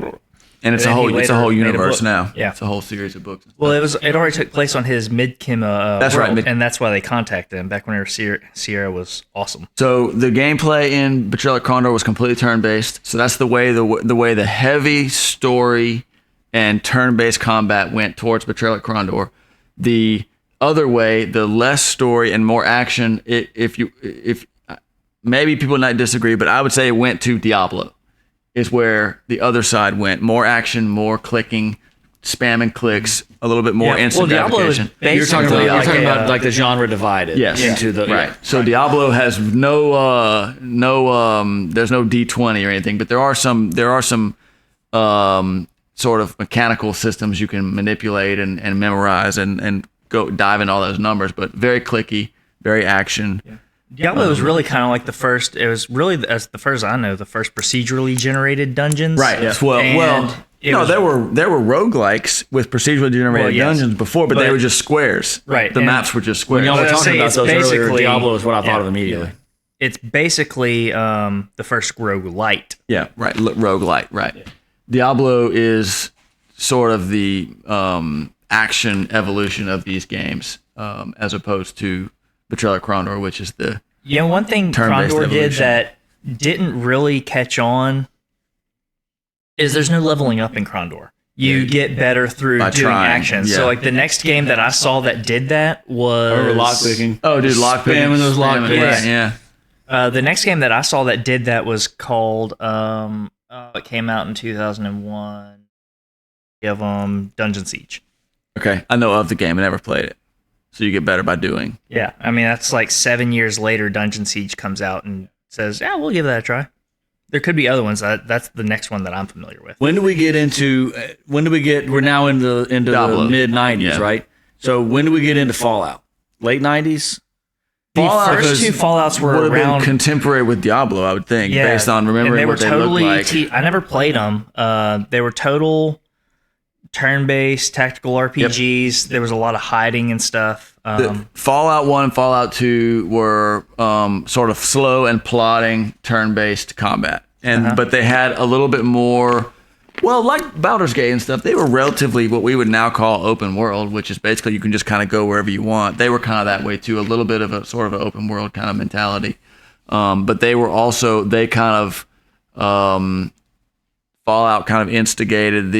And it's a whole universe now. Yeah, it's a whole series of books. Well, it already took place on his Midkim that's world, right, and that's why they contacted him back when Sierra was awesome. So the gameplay in Betrayal at Krondor was completely turn-based. So that's the way the heavy story and turn-based combat went towards Betrayal at Krondor. The other way, the less story and more action. If maybe people might disagree, but I would say it went to Diablo. Is where the other side went. More action, more clicking, spamming clicks, a little bit more instant gratification. You're talking about like the genre divided. Yes. Into the right. So Diablo has there's no D20 or anything, but there are some sort of mechanical systems you can manipulate and memorize and go dive in all those numbers, but very clicky, very action. Yeah. Diablo was really kind of like the first. It was really, as the first I know, the first procedurally generated dungeons. Right. Yeah. There were roguelikes with procedurally generated dungeons before, but they were just squares. Right. The maps were just squares. When y'all were talking about those earlier, Diablo is what I thought of immediately. Yeah. It's basically the first roguelite. Yeah. Right. Roguelite. Right. Yeah. Diablo is sort of the action evolution of these games, as opposed to Betrayal at Krondor, which is the one thing Krondor did that didn't really catch on is there's no leveling up in Krondor. You get better through doing actions. Yeah. So like the next game that I saw that did that was lockpicking. Oh, dude, lockpicking. Spamming those lockpicks. Yeah. The next game that I saw that did that was called it came out in 2001. Of Dungeon Siege. Okay, I know of the game. I never played it. So you get better by doing. Yeah, I mean, that's like 7 years later, Dungeon Siege comes out and says, yeah, we'll give that a try. There could be other ones. That's the next one that I'm familiar with. We're now into the mid-90s, right? So when do we get into Fallout? Late 90s? The first two Fallouts were would have around been contemporary with Diablo, I would think, based on remembering what they looked like. I never played them. They were total turn-based tactical RPGs. Yep. There was a lot of hiding and stuff. Fallout 1 and Fallout 2 were sort of slow and plodding turn-based combat. But they had a little bit more, well, like Baldur's Gate and stuff, they were relatively what we would now call open world, which is basically you can just kind of go wherever you want. They were kind of that way too, a little bit of a sort of an open world kind of mentality. But they were also, Fallout kind of instigated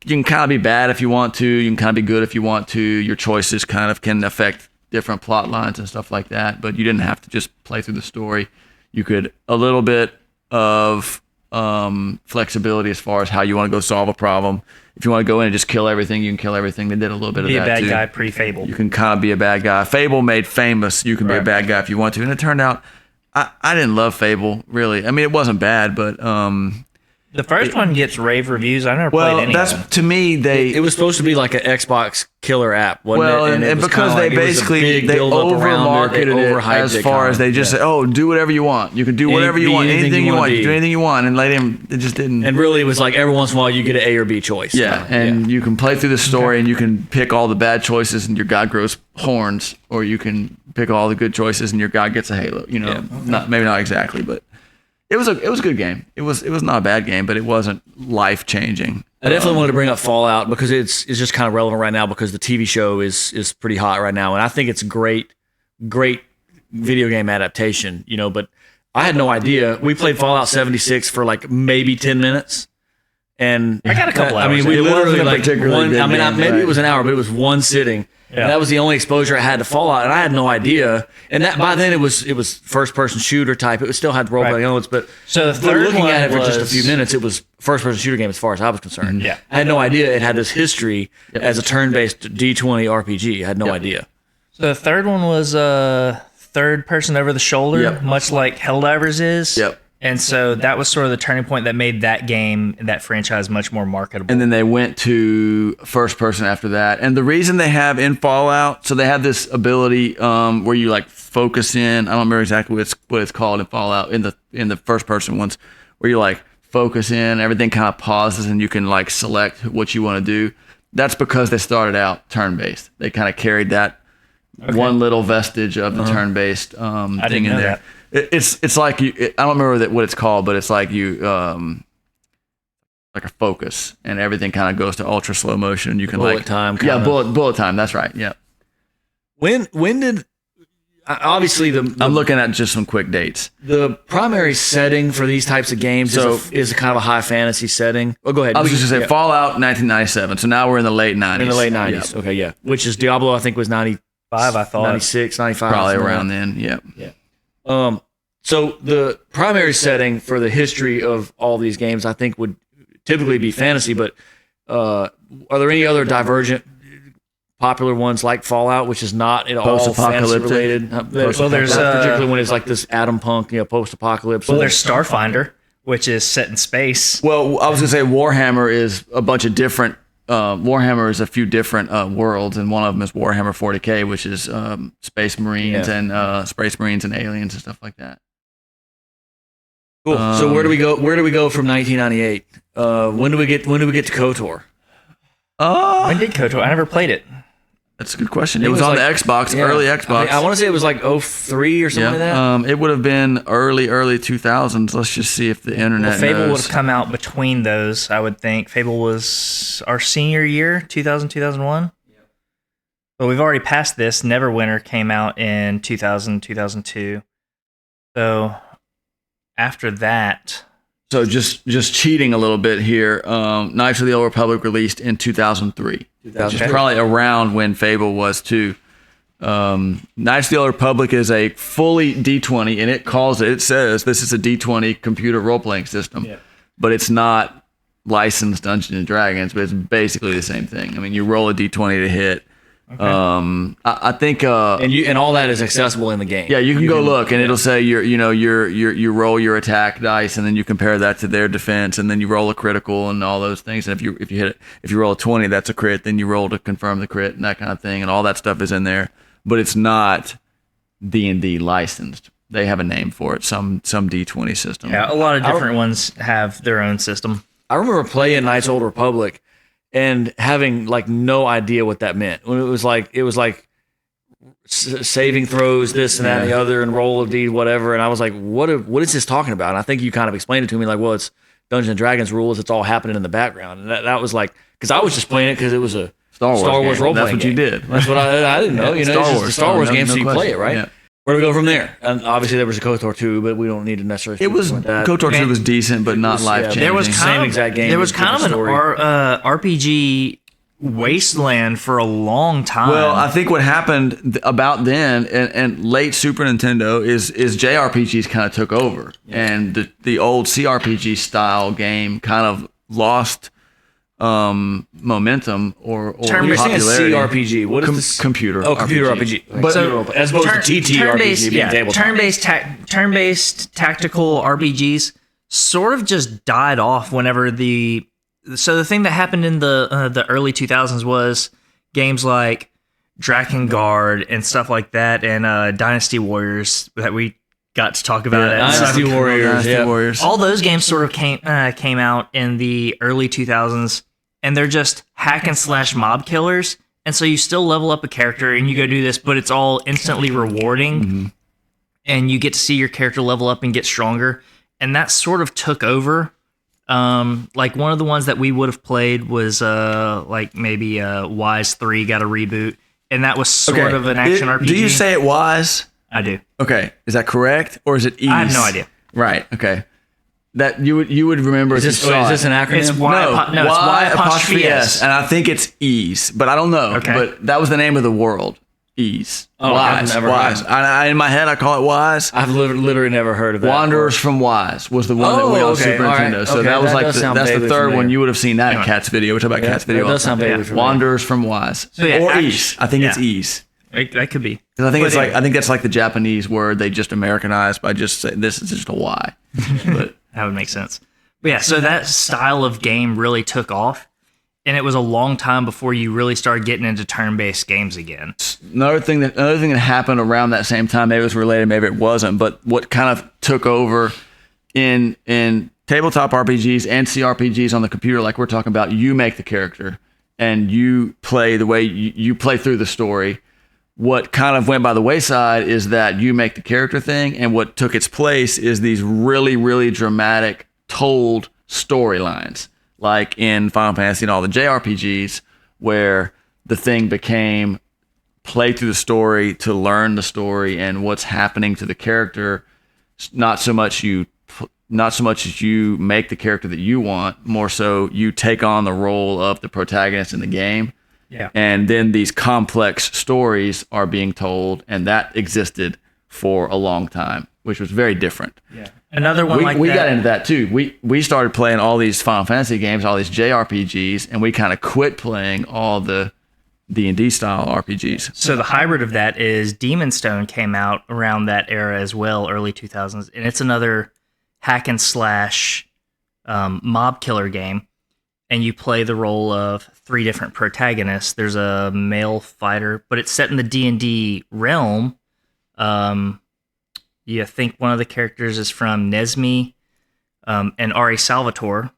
you can kind of be bad if you want to. You can kind of be good if you want to. Your choices kind of can affect different plot lines and stuff like that. But you didn't have to just play through the story. You could a little bit of flexibility as far as how you want to go solve a problem. If you want to go in and just kill everything, you can kill everything. They did a little bit of that too. Be a bad guy pre-Fable. You can kind of be a bad guy. Fable made famous. You can be a bad guy if you want to. And it turned out I didn't love Fable really. I mean, it wasn't bad, but The first one gets rave reviews. I never played any of them. To me, it was supposed to be like an Xbox killer app, wasn't it? And because they basically they over-marketed it as far as they just said, oh, do whatever you want. You can do whatever you want, anything you want. You can do anything you want, and it just didn't. And really, it was like every once in a while you get an A or B choice. Yeah, and you can play through the story, and you can pick all the bad choices, and your god grows horns, or you can pick all the good choices, and your god gets a halo. Maybe not exactly, but. It was a good game. It was not a bad game, but it wasn't life changing. I definitely wanted to bring up Fallout because it's just kind of relevant right now because the TV show is pretty hot right now, and I think it's a great video game adaptation. But I had no idea. We played Fallout 76 for like maybe 10 minutes, and I got a couple hours. I mean, we literally like one. I mean, maybe right? It was an hour, but it was one sitting. Yeah. And that was the only exposure I had to Fallout, and I had no idea. And that by then it was first person shooter type. It still had role playing elements, but so the third looking one at it for just a few minutes, it was first person shooter game as far as I was concerned. Yeah, I had no idea it had this history as a turn based D20 RPG. I had no idea. So the third one was third person over the shoulder, much like Helldivers is. Yep. And so that was sort of the turning point that made that game, that franchise, much more marketable. And then they went to first person after that. And the reason they have in Fallout, so they have this ability where you like focus in. I don't remember exactly what it's called in Fallout in the first person ones, where you like focus in, everything kind of pauses, and you can like select what you want to do. That's because they started out turn based. They kind of carried that one little vestige of the turn based thing in there. It's like I don't remember what it's called, but it's like you like a focus, and everything kind of goes to ultra slow motion. You can bullet time. Bullet time. That's right. Yeah. When did obviously I'm looking at just some quick dates. The primary setting for these types of games is a kind of a high fantasy setting. Oh, go ahead. I was just gonna say Fallout 1997. So now we're in the late 90s. In the late 90s. Okay, yeah. Which is Diablo, I think was 95, I thought. 96, 95. Probably around then. Yeah. Yeah. So the primary setting for the history of all these games, I think, would typically be fantasy. But are there any other divergent, popular ones like Fallout, which is not at all fantasy related? Well, there's particularly when it's like this Atom Punk, post-apocalypse. Well, there's Starfinder, which is set in space. Well, I was gonna say Warhammer is a bunch of different. Warhammer is a few different worlds, and one of them is Warhammer 40K, which is Space Marines and Space Marines and aliens and stuff like that. Cool. So where do we go? Where do we go from 1998? When do we get to KOTOR? When did KOTOR? I never played it. That's a good question. It was on the Xbox, early Xbox. I want to say it was like 03 or something like that. It would have been early 2000s. Let's just see if the internet Fable knows. would have come out between those, I would think. Fable was our senior year, 2000, 2001. Yep. But we've already passed this. Neverwinter came out in 2000, 2002. So after that... So just cheating a little bit here. Knights of the Old Republic released in 2003. Which is probably around when Fable was too. Knights of the Old Republic is a fully D20, and it says this is a D20 computer role-playing system, but it's not licensed Dungeons and Dragons, but it's basically the same thing. I mean, you roll a D20 to hit. Okay. I think and all that is accessible in the game. Yeah, you can go look, and it'll say you roll your attack dice, and then you compare that to their defense, and then you roll a critical and all those things. And if you roll a 20, that's a crit. Then you roll to confirm the crit and that kind of thing, and all that stuff is in there. But it's not D&D licensed. They have a name for it. Some D20 system. Yeah, a lot of different ones have their own system. I remember playing Knights of the Old Republic and having like no idea what that meant. When it was like saving throws, this and that and the other, and roll of D, whatever. And I was like, what is this talking about? And I think you kind of explained it to me like, well, it's Dungeons and Dragons rules. It's all happening in the background. And that was like, because I was just playing it because it was a Star Wars role playing. That's what you did. That's what I didn't know. It's just a Star Wars game, so you play it, right? Yeah. Where do we go from there? And obviously there was a KOTOR 2, but we don't need to necessarily. KOTOR 2 was decent, but not life changing. There was same exact game. There was kind of an RPG wasteland for a long time. Well, I think what happened about then and late Super Nintendo is JRPGs kind of took over, and the old CRPG style game kind of lost momentum or popularity. CRPG. What is this? Computer. Oh, computer RPG. But so, as opposed to TTRPG being tabletop. Turn-based tactical RPGs. sort of just died off whenever so the thing that happened in the early 2000s was games like Drakengard and stuff like that, and Dynasty Warriors that we got to talk about. Dynasty Warriors. All those games sort of came out in the early 2000s, and they're just hack and slash mob killers. And so you still level up a character and you go do this, but it's all instantly rewarding, and you get to see your character level up and get stronger. And that sort of took over. Like one of the ones that we would have played was like maybe Wise 3 got a reboot, and that was sort of an action RPG. Do you say it Wise? I do. Okay, is that correct or is it Ease? I have no idea. Right. Okay. That you would remember. Is this an acronym? It's Y apostrophe S, and I think it's Ease, but I don't know. Okay. But that was the name of the world. Ease. Oh, Wise. I've never Wise. In my head, I call it Wise. I've literally never heard of that. Wanderers from Wise was the one that went on Super Nintendo. Right. So Okay, that was like that's the third familiar. one. You would have seen that in Cat's video. We talk about Cat's video. That does sound vaguely familiar. Wanderers from Wise. So yeah, or Ease. I think it's yeah. Ease. That could be. Because I think But I think that's like the Japanese word they just Americanized by just saying this is just a Y. But That would make sense. But yeah, so that style of game really took off, and it was a long time before you really started getting into turn-based games again. another thing that happened around that same time, maybe it was related, maybe it wasn't, but what kind of took over in tabletop RPGs and CRPGs on the computer, like we're talking about, you make the character and you play the way you play through the story. What kind of went by the wayside is that you make the character thing, and what took its place is these really, really dramatic told storylines, like in Final Fantasy and all the JRPGs, where the thing became play through the story to learn the story and what's happening to the character. Not so much as you make the character that you want, more so you take on the role of the protagonist in the game. Yeah. And then these complex stories are being told, and that existed for a long time, which was very different. Yeah. Another one we got into that too. We started playing all these Final Fantasy games, all these JRPGs, and we kind of quit playing all the D&D style RPGs. So the hybrid of that is Demon's Stone came out around that era as well, early 2000s, and it's another hack and slash mob killer game, and you play the role of 3 different protagonists. There's a male fighter, but it's set in the D&D realm. You think one of the characters is from Nesme, and Ari Salvatore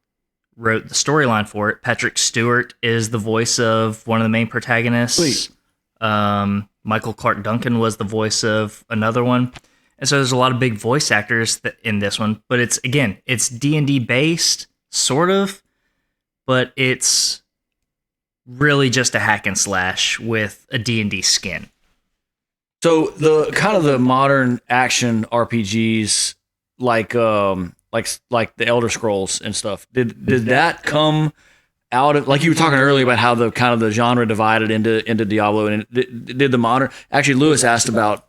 wrote the storyline for it. Patrick Stewart is the voice of one of the main protagonists. Sweet. Michael Clark Duncan was the voice of another one. And so there's a lot of big voice actors in this one, but it's D&D based, sort of, but it's really just a hack and slash with a D&D skin. So the kind of the modern action RPGs, like the Elder Scrolls and stuff, did that come out of, like you were talking earlier about how the kind of the genre divided into Diablo, and did the modern, actually Lewis asked about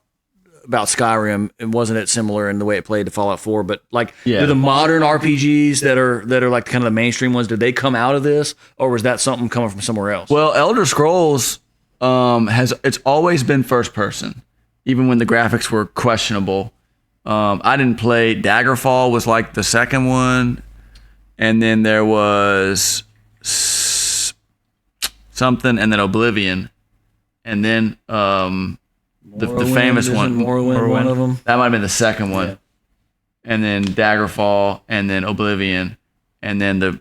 Skyrim, and wasn't it similar in the way it played to Fallout 4? But like, do the modern RPGs that are like kind of the mainstream ones, did they come out of this, or was that something coming from somewhere else? Well, Elder Scrolls it's always been first person, even when the graphics were questionable. I didn't play Daggerfall, was like the second one, and then there was something, and then Oblivion, and then the famous one, Morrowind, one of them. that might have been the second one, Yeah. and then Daggerfall, and then Oblivion, and then the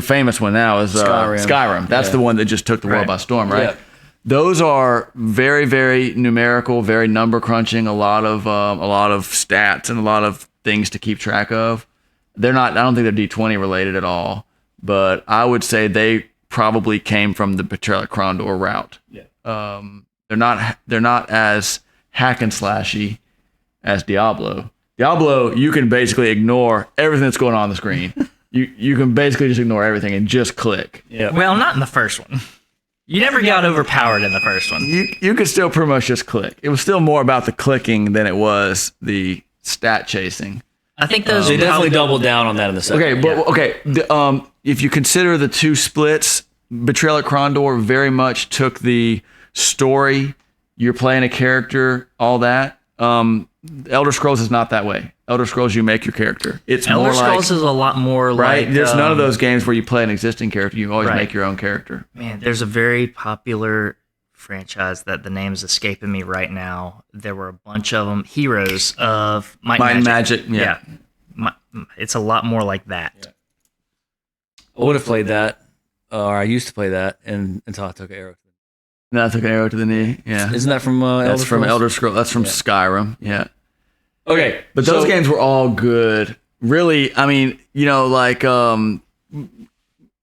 famous one now is Skyrim. That's the one that just took the world by storm, right? Yeah. Those are very, very numerical, very number crunching. A lot of stats and a lot of things to keep track of. They're not. I don't think they're D20 related at all. But I would say they probably came from the Betrayal at Krondor route. Yeah. They're not as hack and slashy as Diablo. Diablo, you can basically ignore everything that's going on the screen. You can basically just ignore everything and just click. Yeah. Well, not in the first one. You never got overpowered in the first one. You could still pretty much just click. It was still more about the clicking than it was the stat chasing. I think those They definitely doubled down on that in the second. If you consider the two splits, Betrayal at Krondor very much took the story. You're playing a character, all that. Elder Scrolls is not that way. Elder Scrolls, you make your character. It's Elder more Scrolls is a lot more right. like There's none of those games where you play an existing character. You always make your own character. Man, there's a very popular franchise that the name's escaping me right now. There were a bunch of them. Heroes of Might and Magic. Yeah. It's a lot more like that. Yeah. I would have played that, or I used to play that, until I took an arrow. No, I took an arrow to the knee. Yeah. Isn't that from Elder That's from Scrolls? Elder Scrolls. That's from Skyrim. Yeah. Okay. But those games were all good. Really, I mean,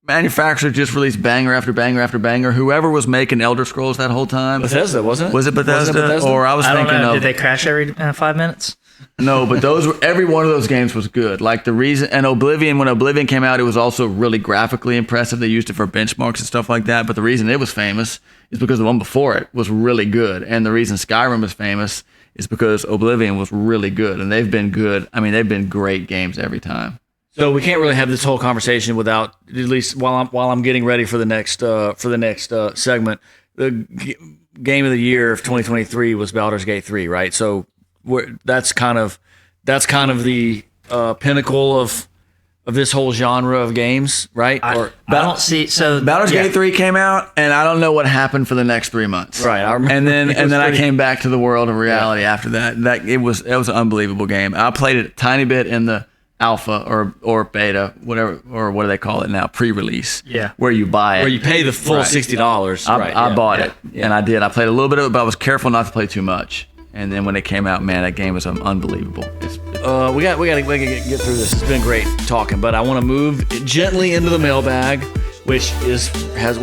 manufacturers just released banger after banger after banger. Whoever was making Elder Scrolls that whole time. Bethesda, wasn't it? Was it Bethesda? Or I was thinking don't know. of... Did they crash every 5 minutes? No, but every one of those games was good. Like the reason, and Oblivion, when Oblivion came out, it was also really graphically impressive. They used it for benchmarks and stuff like that. But the reason it was famous is because the one before it was really good. And the reason Skyrim is famous is because Oblivion was really good. And they've been good. I mean, they've been great games every time. So we can't really have this whole conversation without, at least while I'm getting ready for the next segment. The game of the year of 2023 was Baldur's Gate 3, right? So that's kind of the pinnacle of this whole genre of games, right? I don't see. So Baldur's Gate 3 came out, and I don't know what happened for the next 3 months. Right, I remember. And then I came back to the world of reality after that. It was an unbelievable game. I played it a tiny bit in the alpha or beta, whatever, or what do they call it now? Pre-release. Yeah. Where you buy it. Where you pay the full $60. I bought it, and I did. I played a little bit of it, but I was careful not to play too much. And then when it came out, man, that game was unbelievable. We got to get through this. It's been great talking, but I want to move gently into the mailbag, which we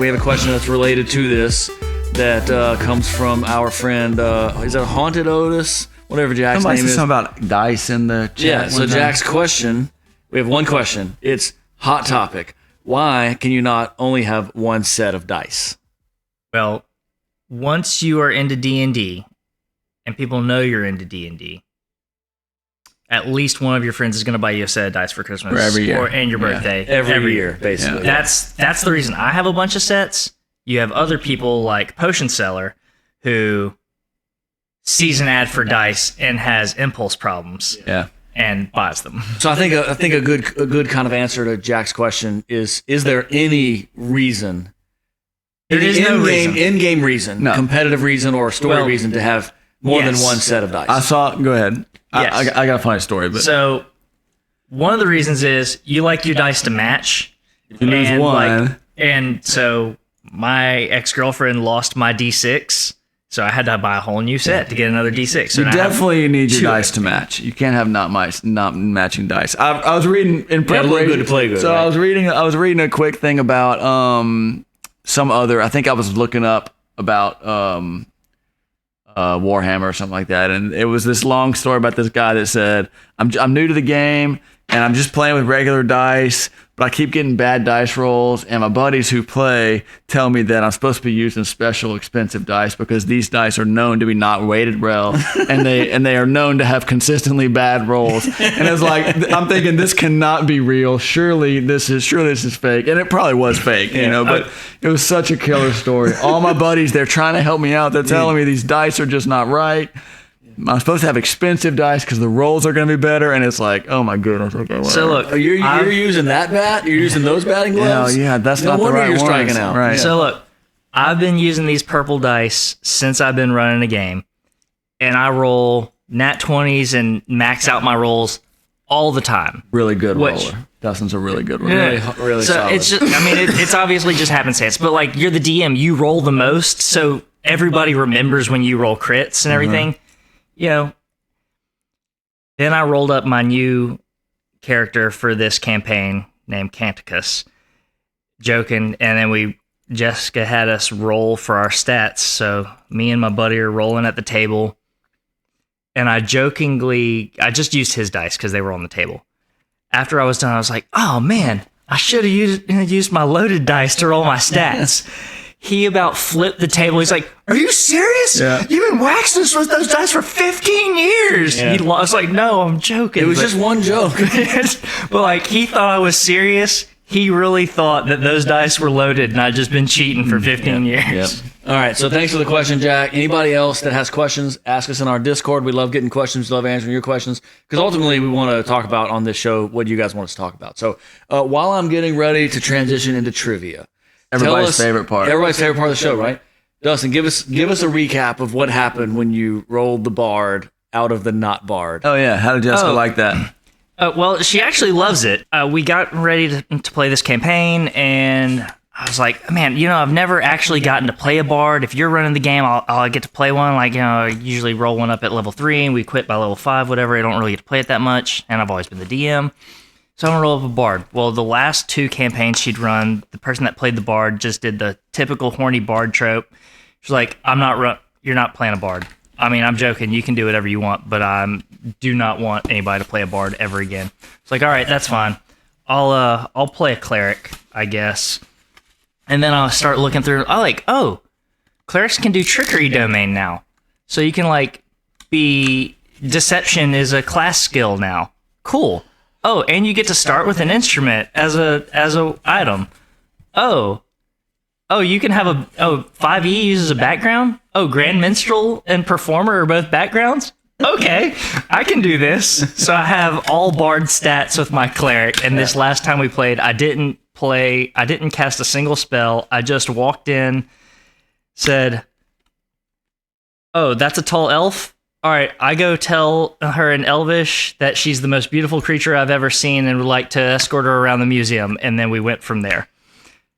have a question that's related to this that comes from our friend. Is it Haunted Otis? Whatever Jack's name is. Something about dice in the chat. Yeah. So Jack's question. We have one question. It's hot topic. Why can you not only have one set of dice? Well, once you are into D&D, and people know you're into D&D, at least one of your friends is going to buy you a set of dice for Christmas every year. and your birthday. Every year, basically. Yeah. That's the reason I have a bunch of sets. You have other people like Potion Seller who sees an ad for dice and has impulse problems. Yeah. And buys them. So I think a good kind of answer to Jack's question is there any reason? There is no reason. In-game reason, competitive reason, or story reason to have more than one set of dice. Go ahead. Yes. I got to find a story. But so one of the reasons is you like your dice to match. If you lose one. And so my ex-girlfriend lost my D6, so I had to buy a whole new set to get another D6. So you definitely need your dice to match. You can't have not matching dice. I was reading in preparation. Good to play good. So right? I was reading a quick thing about some other. I think I was looking up about Warhammer or something like that, and it was this long story about this guy that said, I'm new to the game and I'm just playing with regular dice, but I keep getting bad dice rolls, and my buddies who play tell me that I'm supposed to be using special expensive dice because these dice are known to be not weighted well, and they are known to have consistently bad rolls. And it's like, I'm thinking, this cannot be real. Surely this is fake, and it probably was fake, but it was such a killer story. All my buddies, they're trying to help me out. They're telling me these dice are just not right. I'm supposed to have expensive dice because the rolls are going to be better, and it's like, oh my goodness. Okay, so look, you're using that bat? You're using those batting gloves? Yeah, that's no not the wonder right you're ones. striking out. Right. So look, I've been using these purple dice since I've been running a game, and I roll nat 20s and max out my rolls all the time. Really good roller. Dustin's a really good roller. Really so solid. it's just, it's obviously just happenstance, but like, you're the DM, you roll the most, so everybody remembers when you roll crits and everything. Then I rolled up my new character for this campaign named Canticus, joking, and then Jessica had us roll for our stats, so me and my buddy are rolling at the table, and I just used his dice because they were on the table. After I was done, I was like, oh man, I should have used my loaded dice to roll my stats. He about flipped the table. He's like, are you serious? Yeah. You've been waxing us with those dice for 15 years. Yeah. I was like, no, I'm joking. It was just one joke. But like, he thought I was serious. he really thought that those dice were loaded, and I'd just been cheating for 15 years. Yep. All right, so thanks for the question, Jack. Anybody else that has questions, ask us in our Discord. We love getting questions. We love answering your questions because ultimately we want to talk about on this show what you guys want us to talk about. So while I'm getting ready to transition into trivia, everybody's favorite part of the show, right? Dustin, give us a recap of what happened when you rolled the bard out of the not bard. Oh yeah, how did Jessica like that? Well, she actually loves it. We got ready to play this campaign, and I was like, man, I've never actually gotten to play a bard. If you're running the game, I'll get to play one. Like, I usually roll one up at level 3, and we quit by level 5, whatever. I don't really get to play it that much, and I've always been the DM. So I'm going to roll up a bard. Well, the last 2 campaigns she'd run, the person that played the bard just did the typical horny bard trope. She's like, you're not playing a bard. I mean, I'm joking. You can do whatever you want, but I do not want anybody to play a bard ever again. It's like, all right, that's fine. I'll play a cleric, I guess. And then I'll start looking through. Clerics can do trickery domain now, so you can be deception is a class skill now. Cool. Oh, and you get to start with an instrument as a item. Oh, you can have 5e uses a background? Oh, Grand Minstrel and Performer are both backgrounds? Okay, I can do this. So I have all bard stats with my cleric, and this last time we played, I didn't cast a single spell. I just walked in, said, oh, that's a tall elf? All right, I go tell her in Elvish that she's the most beautiful creature I've ever seen and would like to escort her around the museum, and then we went from there.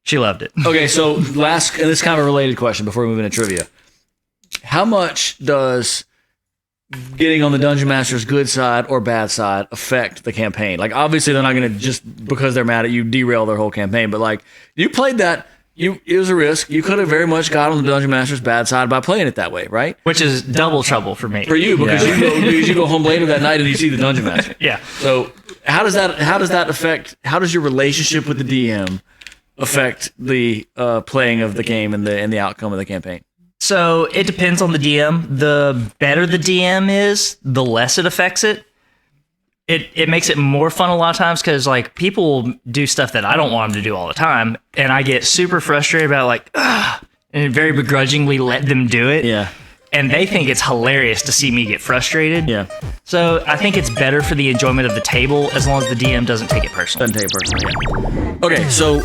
She loved it. Okay, so and this is kind of a related question before we move into trivia. How much does getting on the Dungeon Master's good side or bad side affect the campaign? Like, obviously, they're not going to, just because they're mad at you, derail their whole campaign. But, you played that. It was a risk. You could have very much got on the Dungeon Master's bad side by playing it that way, right? Which is double trouble for me. For you, because you go home later that night and you see the Dungeon Master. Yeah. So, how does that affect, how does your relationship with the DM affect the playing of the game and the outcome of the campaign? So it depends on the DM. The better the DM is, the less it affects it. It makes it more fun a lot of times because people do stuff that I don't want them to do all the time, and I get super frustrated about and very begrudgingly let them do it. Yeah. And they think it's hilarious to see me get frustrated. Yeah. So I think it's better for the enjoyment of the table as long as the DM doesn't take it personally. Yeah. Okay, so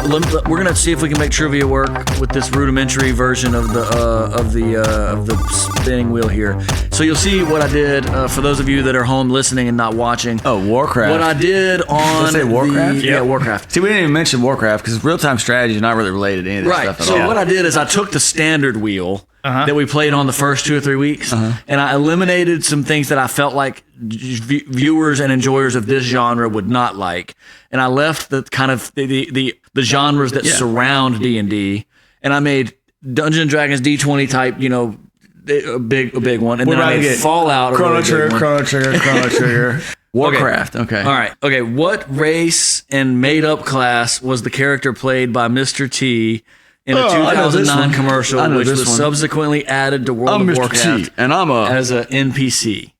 we're gonna see if we can make trivia work with this rudimentary version of the spinning wheel here. So you'll see what I did for those of you that are home listening and not watching. Oh, Warcraft. What I did on Did I say Warcraft? Yeah, Warcraft. See, we didn't even mention Warcraft because real-time strategy is not really related to any of this stuff at all. So what I did is I took the standard wheel that we played on the first 2 or 3 weeks, and I eliminated some things that I felt like viewers and enjoyers of this genre would not like, and I left the kind of the genres that surround D&D, and I made Dungeons and Dragons D20 type, a big one, and then I made Fallout. Chrono Trigger. Warcraft. Okay. All right. Okay. What race and made up class was the character played by Mr. T in a 2009 commercial, which was subsequently added to World of Warcraft T, and I'm as an NPC?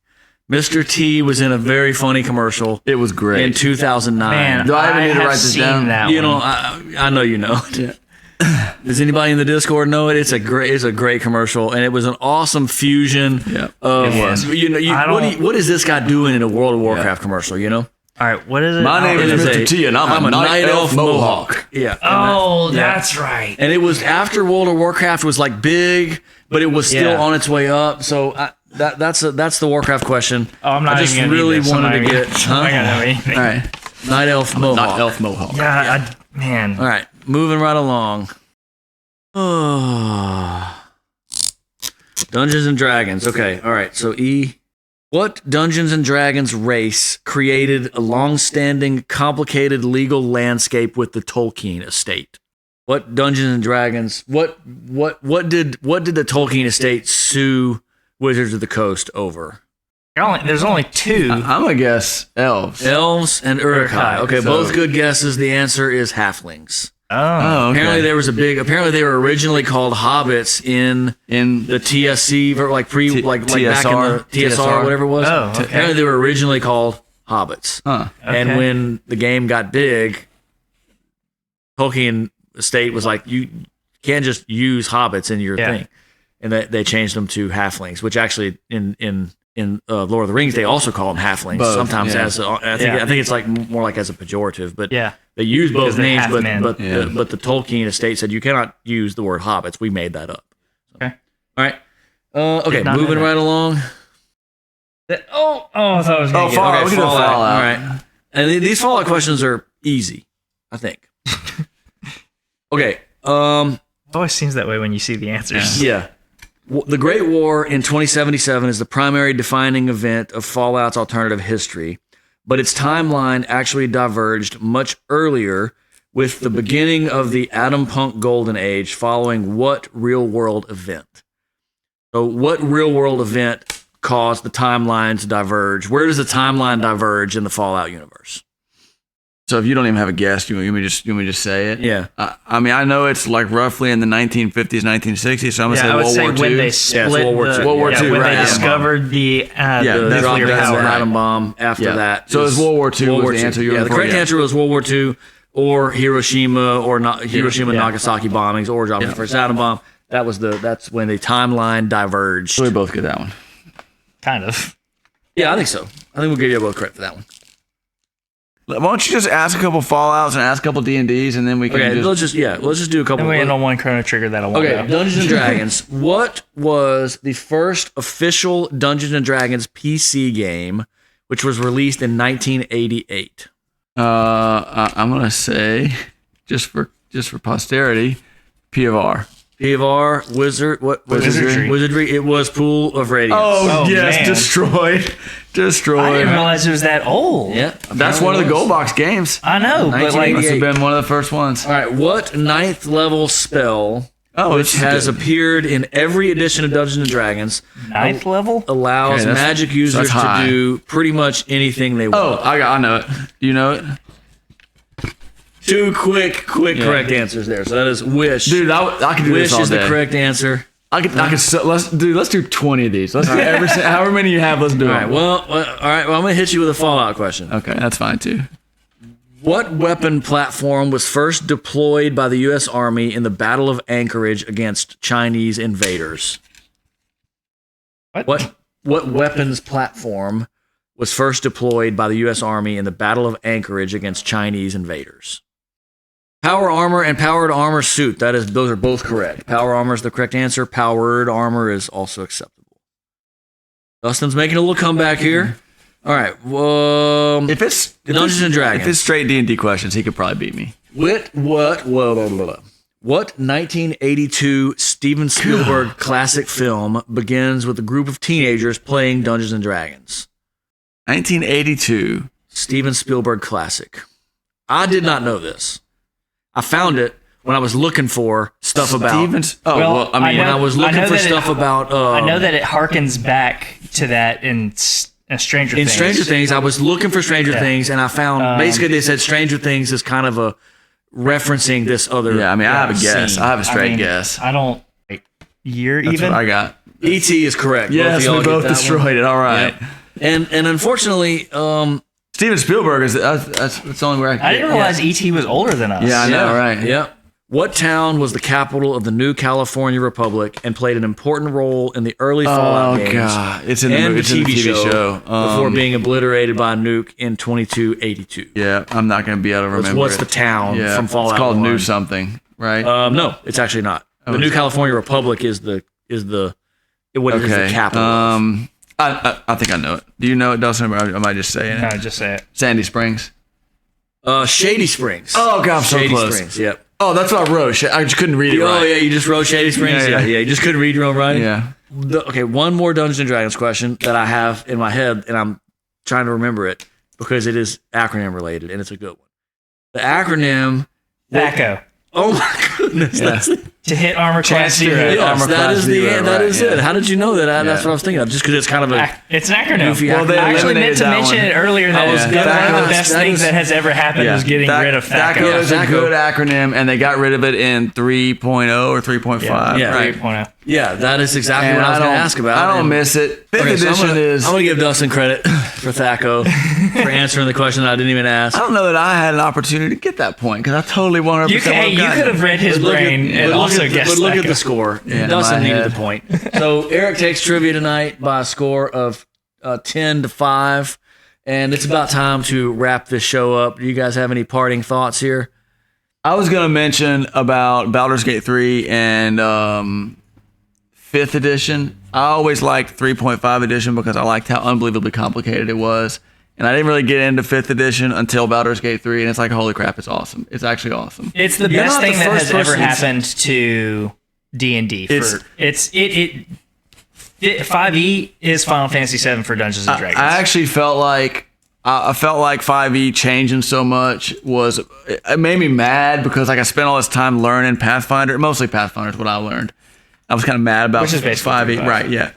Mr. T was in a very funny commercial. It was great. In 2009. Man, do I even need to write this down? I know you know it. Yeah. Does anybody in the Discord know it? It's a great commercial, and it was an awesome fusion of what is this guy doing in a World of Warcraft commercial? All right, what is it? My name is Mr. T, and I'm a night elf mohawk. Yeah. Oh, that's right. And it was after World of Warcraft was big, but it was still on its way up. So that's the Warcraft question. Oh, I'm not. I just really wanted to get. I got know anything. All right, night elf mohawk. Night elf mohawk. Yeah, man. All right, moving right along. Oh. Dungeons and Dragons. Okay. All right. So What Dungeons and Dragons race created a long-standing, complicated legal landscape with the Tolkien estate? What Dungeons and Dragons? What did the Tolkien estate sue Wizards of the Coast over? There's only 2. I'm gonna guess elves. Elves and Uruk-hai. Okay, both good guesses. The answer is halflings. Oh, okay. Apparently they were originally called hobbits in the TSC, back in the TSR, whatever it was. Oh, okay. Apparently they were originally called hobbits. Huh. And when the game got big, Tolkien estate was like, you can't just use hobbits in your thing. And they changed them to halflings, which actually in Lord of the Rings, they also call them halflings. Both, sometimes I think it's like more like as a pejorative, but they use both names. But the Tolkien estate said you cannot use the word hobbits. We made that up. Okay. All right. Okay. Moving right along. I thought I was going to Fallout. We can do Fallout. All right. And these Fallout questions are easy, I think. Okay. It always seems that way when you see the answers. Yeah. The Great War in 2077 is the primary defining event of Fallout's alternative history, but its timeline actually diverged much earlier with the beginning of the Atom Punk Golden Age following what real-world event? So what real-world event caused the timeline to diverge? Where does the timeline diverge in the Fallout universe? So if you don't even have a guess, you want me to just say it? Yeah. I mean, I know it's like roughly in the 1950s, 1960s. So I'm gonna say World War II. When they split World War II. World War II, when right. they discovered the nuclear power. Atom bomb. After that, So it was World War II. World War was the answer. The correct answer was World War II or Hiroshima or Hiroshima Nagasaki bombings or dropping the first atom bomb. That's when the timeline diverged. So we both get that one. Kind of. Yeah, I think so. I think we'll give you both credit for that one. Why don't you just ask a couple Fallouts and ask a couple D&Ds, and then we can let's just do a couple. And we end on one Chrono Trigger that I want. Okay, Dungeons and Dragons. What was the first official Dungeons and Dragons PC game, which was released in 1988? I'm gonna say, just for posterity, P of R. Wizardry. It was Pool of Radiance. Oh yes, man. Destroyed. I didn't realize it was that old. Yeah, That's one of the Gold Box games. I know, but like, Must have been one of the first ones. all right. What 9th level spell, which has appeared in every edition of Dungeons and Dragons, 9th level, allows Okay, magic users that's high. to do pretty much anything they want? I know it. You know it, Two quick correct answers there. So that is Wish. dude. I could do Wish this all is day. the correct answer. Let's do 20 of these. Let's do however many you have. Let's do All it. right. Well, I'm gonna hit you with a Fallout question. Okay, that's fine too. What weapon platform was first deployed by the U.S. Army in the Battle of Anchorage against Chinese invaders? What weapons platform was first deployed by the U.S. Army in the Battle of Anchorage against Chinese invaders? Power armor and powered armor suit. Those are both correct. Power armor is the correct answer. Powered armor is also acceptable. Dustin's making a little comeback here. All right. If it's Dungeons and Dragons. If it's straight D&D questions, he could probably beat me. What 1982 Steven Spielberg classic film begins with a group of teenagers playing Dungeons and Dragons? 1982. Steven Spielberg classic. I did not know this. I found it when I was looking for stuff about. When I was looking for stuff about. I know that it harkens back to that in Stranger Things. In Stranger Things, I was looking for Stranger Things, and I found basically they said Stranger Things is kind of a referencing this other. Yeah, I mean, I have a guess. scene. I have a straight guess. I don't. Year That's even. what I got. E.T. is correct. Yes, we both destroyed it. All right. Yep. And unfortunately, Steven Spielberg is that's the only way I didn't realize E.T. was older than us. Yeah, I know, right? Yeah. What town was the capital of the new California Republic and played an important role in the early Fallout games? Oh god, it's in the and movie, it's in the TV show. Before being obliterated by a nuke in 2282. Yeah, I'm not going to be able to remember. What's the town from Fallout? It's called 1? New something, right? No, it's actually not. The new California Republic is the is the capital. I think I know it. Do you know it, Dustin? Or I might just say it. No, just say it. Sandy Springs. Shady Springs. Oh god, I'm so Shady close. Springs. Yep. Oh, that's what I wrote. I just couldn't read it right. Oh yeah, you just wrote Shady Springs. Yeah. You just couldn't read your own writing. Yeah. Okay, one more Dungeons and Dragons question that I have in my head, and I'm trying to remember it because it is acronym related, and it's a good one. The acronym THACO. Oh my goodness, that's it. To hit armor class 0. Yes, that is it. How did you know that? That's what I was thinking of. Just because it's kind of a it's an acronym. goofy acronym. I actually meant to mention it earlier. That was one of the best things that has ever happened was getting rid of THACO. THACO is a good acronym, and they got rid of it in 3.0 or 3.5. Yeah, right. 3.0. Yeah, that is exactly what I was going to ask about. I don't miss it. Fifth edition is. I'm going to give Dustin credit for Thaco for answering the question that I didn't even ask. I don't know that I had an opportunity to get that point because I totally 100%. You could have read his brain and also guessed. But look at the score. Yeah, Dustin needed the point. So Eric takes trivia tonight by a score of 10-5, and it's about time to wrap this show up. Do you guys have any parting thoughts here? I was going to mention about Baldur's Gate 3 and 5th edition. I always liked 3.5 edition because I liked how unbelievably complicated it was. And I didn't really get into 5th edition until Baldur's Gate 3, and it's like, holy crap, it's awesome. It's actually awesome. It's the best thing that has ever happened to D&D. 5e is Final Fantasy 7 for Dungeons and Dragons. I actually felt like 5e changing so much it made me mad because like I spent all this time learning Pathfinder. Mostly Pathfinder is what I learned. I was kind of mad about 5e, right? Yeah,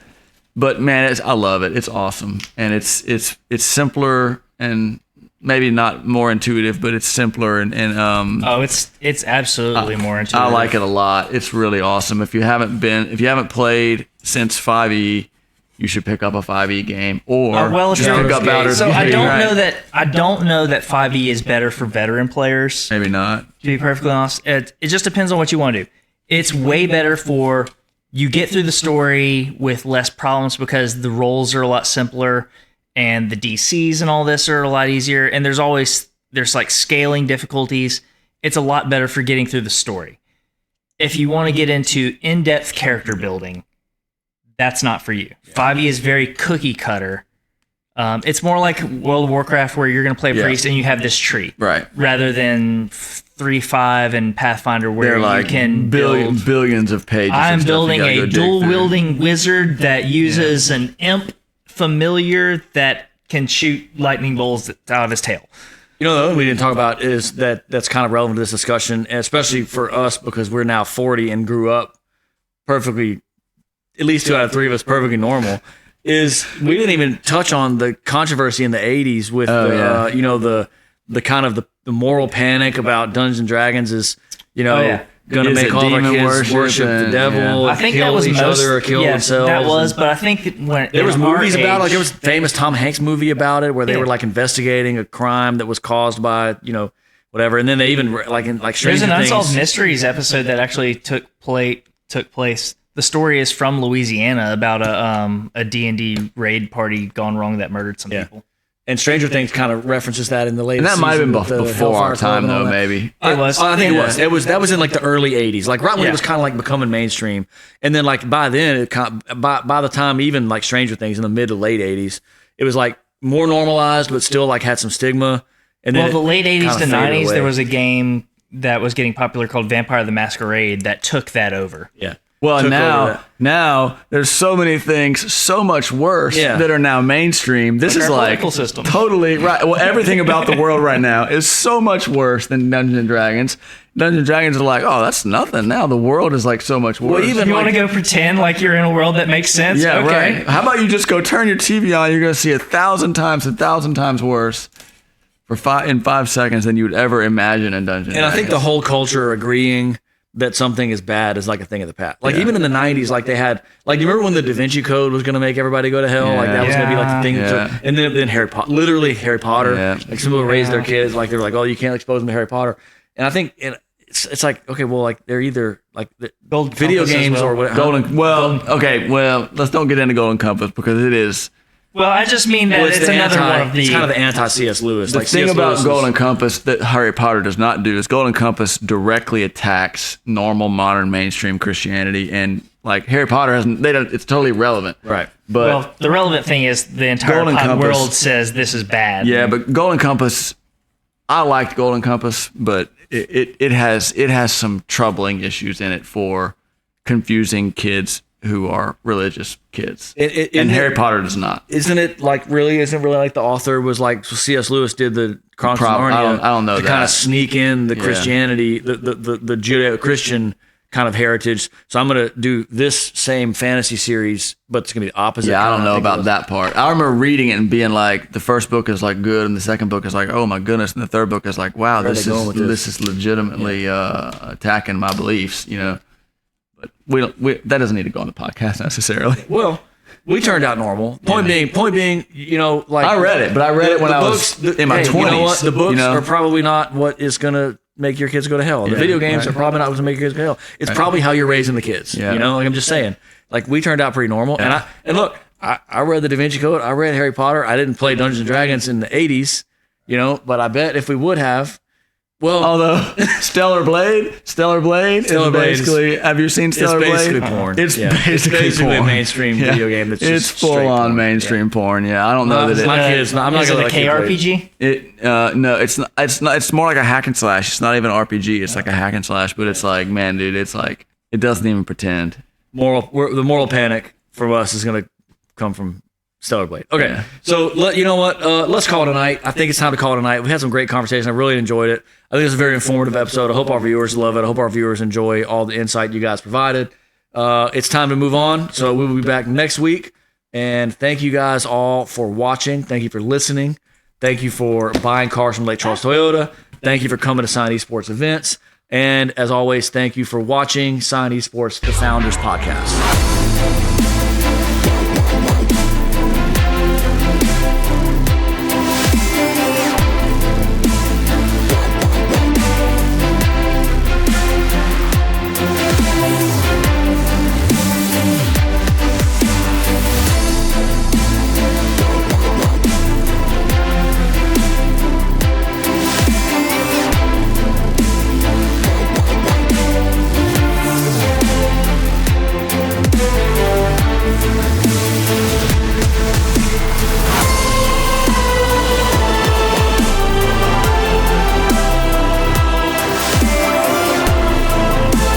but man, I love it. It's awesome, and it's simpler and maybe not more intuitive, but it's simpler and it's absolutely more intuitive. I like it a lot. It's really awesome. If you haven't played since 5e, you should pick up a 5e game or just pick up Baldur's Gate. So I don't know that 5e is better for veteran players. Maybe not. To be perfectly honest, it just depends on what you want to do. It's way better for you get through the story with less problems because the rolls are a lot simpler and the DCs and all this are a lot easier. And there's like scaling difficulties. It's a lot better for getting through the story. If you want to get into in-depth character building, that's not for you. 5e is very cookie cutter. It's more like World of Warcraft where you're going to play a priest and you have this tree. Right. Rather than 3.5 and Pathfinder where you can build billions of pages. I'm building a dual-wielding wizard that uses an imp familiar that can shoot lightning bolts out of his tail. You know, the other thing we didn't talk about is that's kind of relevant to this discussion, and especially for us because we're now 40 and grew up perfectly, at least 2 out of 3 of us perfectly normal, is we didn't even touch on the controversy in the 80s with the kind of the moral panic about Dungeons and Dragons is, going to make all of our kids worship the devil, I think kill that was each other or kill themselves. That was, but I think when there was movies about it, like there was a famous Tom Hanks movie about it where they were like investigating a crime that was caused by, whatever. And then they even like in like Stranger Things. There's an Unsolved Mysteries episode that actually took place. The story is from Louisiana about a D&D raid party gone wrong that murdered some people. And Stranger Things kind of references that in the latest. And that might have been before Hellfire our time, though. Maybe it was. I think it was. That was in like the early '80s, like right when it was kind of like becoming mainstream. And then like by then, by the time even like Stranger Things in the mid to late '80s, it was like more normalized, but still like had some stigma. And then the late '80s to '90s, there was a game that was getting popular called Vampire the Masquerade that took that over. Yeah. Well, now there's so many things so much worse that are now mainstream. This is like system. Totally right. Well, everything about the world right now is so much worse than Dungeons and Dragons. Dungeons and Dragons are like, oh, that's nothing. Now the world is like so much worse. Well, even you want to go pretend like you're in a world that makes sense? Yeah, okay. Right. How about you just go turn your TV on? You're going to see 1,000 times worse in 5 seconds than you would ever imagine in Dungeons. And I think the whole culture agreeing that something is bad is like a thing of the past. Like even in the 90s, like they had, like you remember when the Da Vinci Code was going to make everybody go to hell? Like that was going to be like the thing. And then Harry Potter, literally Harry Potter. Yeah. Like some people raised their kids, like they were like, oh, you can't expose them to Harry Potter. And I think it's like, okay, well, like they're either like Golden video games or what. Okay, well, let's don't get into Golden Compass because it is. Well, I just mean that it's another one of the... It's kind of the anti-C.S. Lewis. The thing about Golden Compass that Harry Potter does not do is Golden Compass directly attacks normal, modern, mainstream Christianity, and like Harry Potter hasn't... It's totally irrelevant. Right. But the relevant thing is the entire world says this is bad. Yeah, but Golden Compass... I liked Golden Compass, but it has some troubling issues in it for confusing kids who are religious kids. And Harry Potter does not. Isn't it really like the author was like, so C.S. Lewis did the Chronicles of Narnia I don't know to kind of sneak in the Christianity, the Judeo-Christian kind of heritage. So I'm going to do this same fantasy series, but it's going to be the opposite. Yeah, I don't know about that part. I remember reading it and being like, the first book is like good, and the second book is like, oh my goodness, and the third book is like, wow, this is legitimately attacking my beliefs, But that doesn't need to go on the podcast necessarily. Well, we turned out normal. Point being, you know, like I read it, but I read it when I was in my 20s. You know what? The books are probably not what is going to make your kids go to hell. The video games are probably not what's going to make your kids go to hell. It's probably how you're raising the kids. Yeah. You know, like I'm just saying. Like we turned out pretty normal. Yeah. And look, I read the Da Vinci Code. I read Harry Potter. I didn't play Dungeons and Dragons in the 80s, you know, but I bet if we would have, well, although Stellar Blade is basically. Have you seen Stellar Blade? It's basically porn. It's basically a mainstream video game. That's it's just full on mainstream porn. Yeah, I don't know that my kids. I'm not going to KRPG. No, it's not. It's more like a hack and slash. It's not even an RPG. It's like a hack and slash. But it's like, man, dude, it's like it doesn't even pretend. The moral panic from us is going to come from Stellar Blade. Okay, so you know what? Let's call it a night. I think it's time to call it a night. We had some great conversation. I really enjoyed it. I think it was a very informative episode. I hope our viewers love it. I hope our viewers enjoy all the insight you guys provided. It's time to move on. So we will be back next week. And thank you guys all for watching. Thank you for listening. Thank you for buying cars from Lake Charles Toyota. Thank you for coming to Sign Esports events. And as always, thank you for watching Sign Esports, the Founders Podcast.